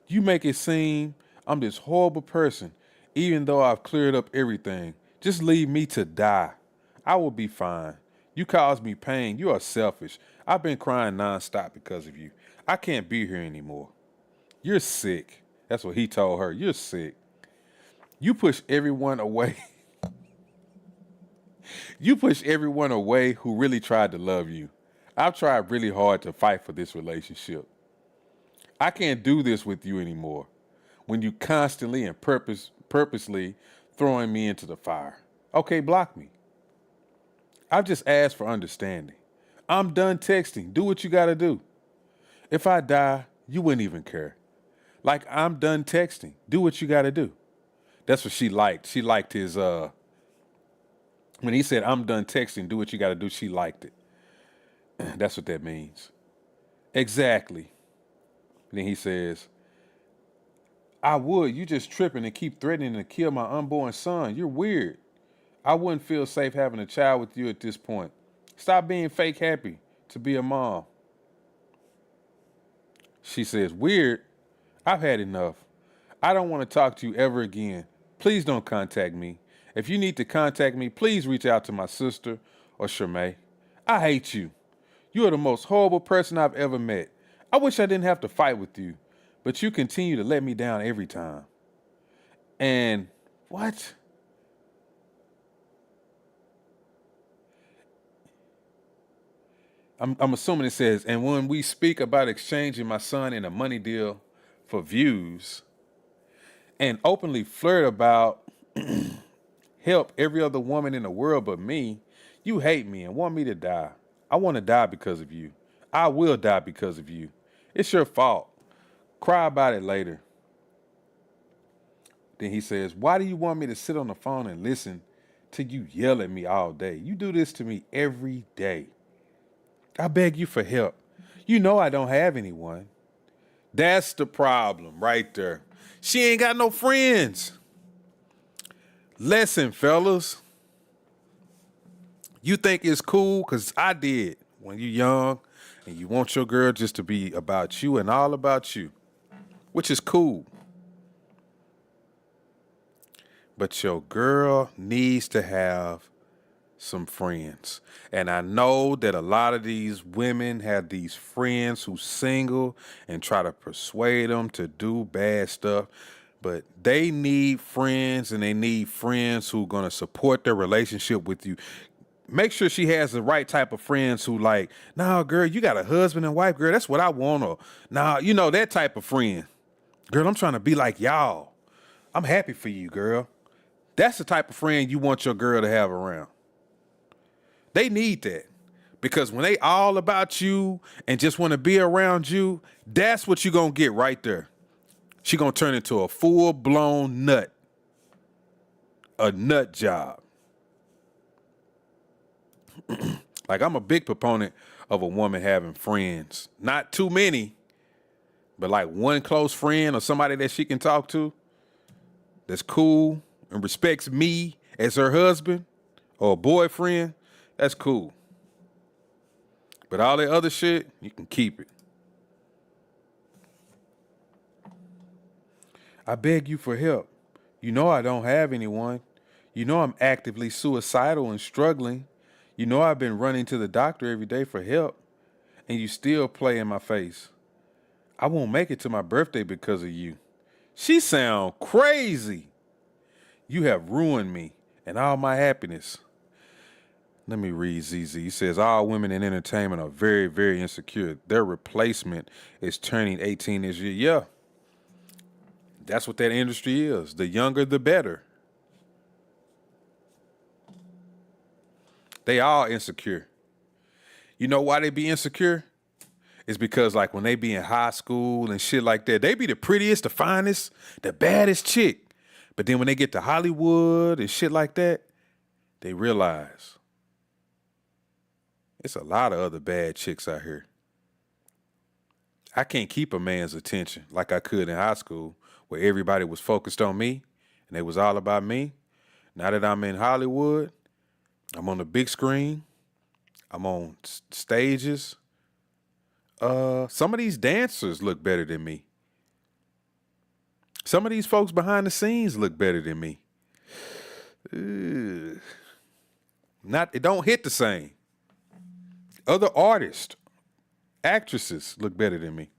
You make it seem I'm this horrible person, even though I've cleared up everything. Just leave me to die. I will be fine. You cause me pain. You are selfish. I've been crying nonstop because of you. I can't be here anymore. You're sick. That's what he told her. You're sick. You push everyone away. You push everyone away who really tried to love you. I've tried really hard to fight for this relationship. I can't do this with you anymore when you constantly and purposely throwing me into the fire. Okay, block me. I've just asked for understanding. I'm done texting. Do what you got to do. If I die, you wouldn't even care. Like, I'm done texting. Do what you got to do. That's what she liked. She liked his, when he said, I'm done texting, do what you got to do, she liked it. That's what that means. Exactly. Then he says, I would. You just tripping and keep threatening to kill my unborn son. You're weird. I wouldn't feel safe having a child with you at this point. Stop being fake happy to be a mom. She says, weird. I've had enough. I don't want to talk to you ever again. Please don't contact me. If you need to contact me, please reach out to my sister or Shermay. I hate you. You are the most horrible person I've ever met. I wish I didn't have to fight with you, but you continue to let me down every time. And what? I'm assuming it says, and when we speak about exchanging my son in a money deal for views and openly flirt about help every other woman in the world but me, you hate me and want me to die. I want to die because of you. I will die because of you. It's your fault. Cry about it later. Then he says, why do you want me to sit on the phone and listen to you yell at me all day? You do this to me every day. I beg you for help. You know I don't have anyone. That's the problem right there. She ain't got no friends. Listen, fellas. You think it's cool? Because I did when you're young and you want your girl just to be about you and all about you, which is cool. But your girl needs to have some friends. And I know that a lot of these women have these friends who's single and try to persuade them to do bad stuff. But they need friends, and they need friends who are going to support their relationship with you. Make sure she has the right type of friends who like, nah, girl, you got a husband and wife, girl. That's what I want. Or, nah, you know, that type of friend. Girl, I'm trying to be like y'all. I'm happy for you, girl. That's the type of friend you want your girl to have around. They need that. Because when they all about you and just want to be around you, that's what you're going to get right there. She going to turn into a full-blown nut. A nut job. Like, I'm a big proponent of a woman having friends. Not too many, but like one close friend or somebody that she can talk to that's cool and respects me as her husband or boyfriend. That's cool. But all that other shit, you can keep it. I beg you for help. You know I don't have anyone. You know I'm actively suicidal and struggling. You know I've been running to the doctor every day for help. And you still play in my face. I won't make it to my birthday because of you. She sound crazy. You have ruined me and all my happiness. Let me read ZZ. He says, all women in entertainment are very, very insecure. Their replacement is turning 18 this year. Yeah, that's what that industry is. The younger, the better. They all insecure. You know why they be insecure? It's because like when they be in high school and shit like that, they be the prettiest, the finest, the baddest chick. But then when they get to Hollywood and shit like that, they realize it's a lot of other bad chicks out here. I can't keep a man's attention like I could in high school where everybody was focused on me and it was all about me. Now that I'm in Hollywood, I'm on the big screen. I'm on stages. Some of these dancers look better than me. Some of these folks behind the scenes look better than me. It don't hit the same. Other artists, actresses look better than me.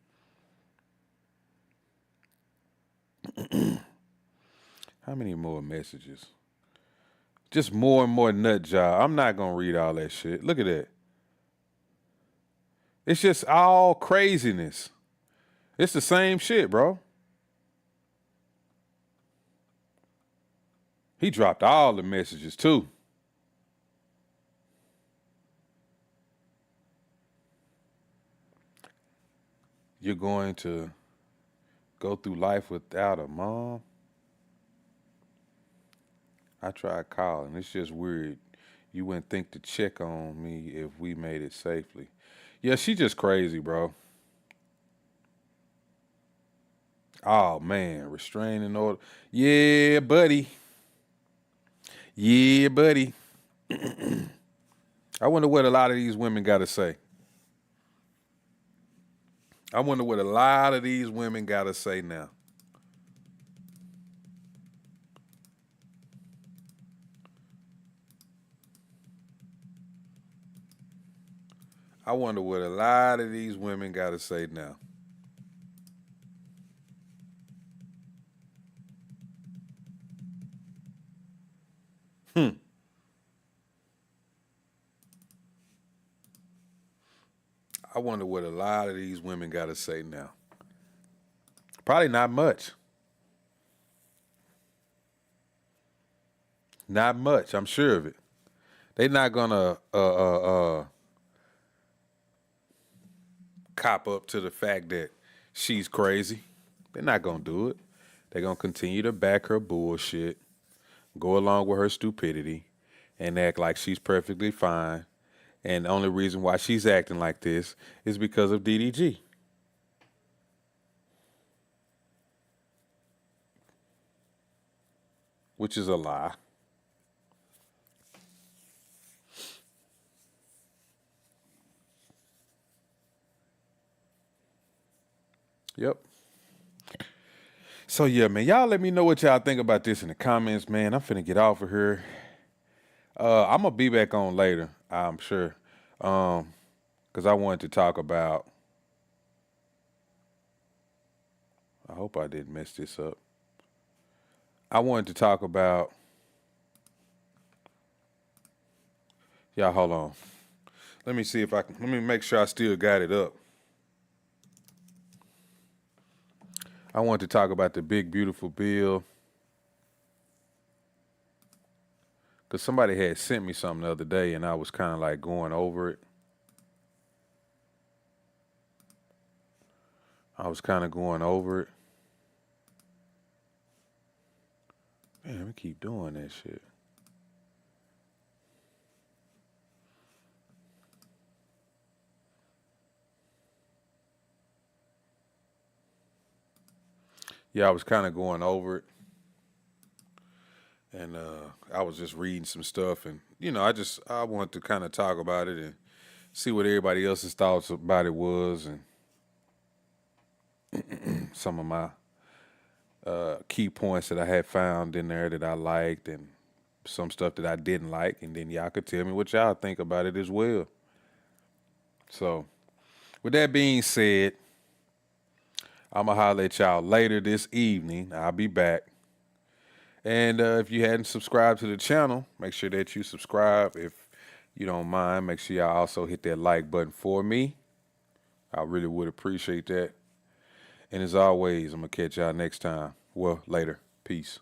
How many more messages? Just more and more nut job. I'm not going to read all that shit. Look at that. It's just all craziness. It's the same shit, bro. He dropped all the messages, too. You're going to go through life without a mom? I tried calling. It's just weird. You wouldn't think to check on me if we made it safely. Yeah, she just crazy, bro. Oh, man. Restraining order. Yeah, buddy. Yeah, buddy. I wonder what a lot of these women got to say. I wonder what a lot of these women got to say now. I wonder what a lot of these women got to say now. I wonder what a lot of these women got to say now. Probably not much. Not much, I'm sure of it. They're not gonna cop up to the fact that she's crazy. They're not gonna do it. They're gonna continue to back her bullshit, go along with her stupidity, and act like she's perfectly fine. And the only reason why she's acting like this is because of DDG. Which is a lie. Yep. So yeah, man, y'all let me know what y'all think about this in the comments, man. I'm finna get off of here. I'm gonna be back on later, I'm sure. Cause I wanted to talk about, I hope I didn't mess this up. I wanted to talk about, y'all hold on. Let me see if I can, let me make sure I still got it up. I want to talk about the big, beautiful bill. Because somebody had sent me something the other day and I was kind of like going over it. I was kind of going over it. Man, we keep doing that shit. Yeah, I was kind of going over it. And I was just reading some stuff. And, you know, I wanted to kind of talk about it and see what everybody else's thoughts about it was. And some of my key points that I had found in there that I liked and some stuff that I didn't like. And then y'all could tell me what y'all think about it as well. So, with that being said, I'm going to holler at y'all later this evening. I'll be back. And if you hadn't subscribed to the channel, make sure that you subscribe. If you don't mind, make sure y'all also hit that like button for me. I really would appreciate that. And as always, I'm going to catch y'all next time. Well, later. Peace.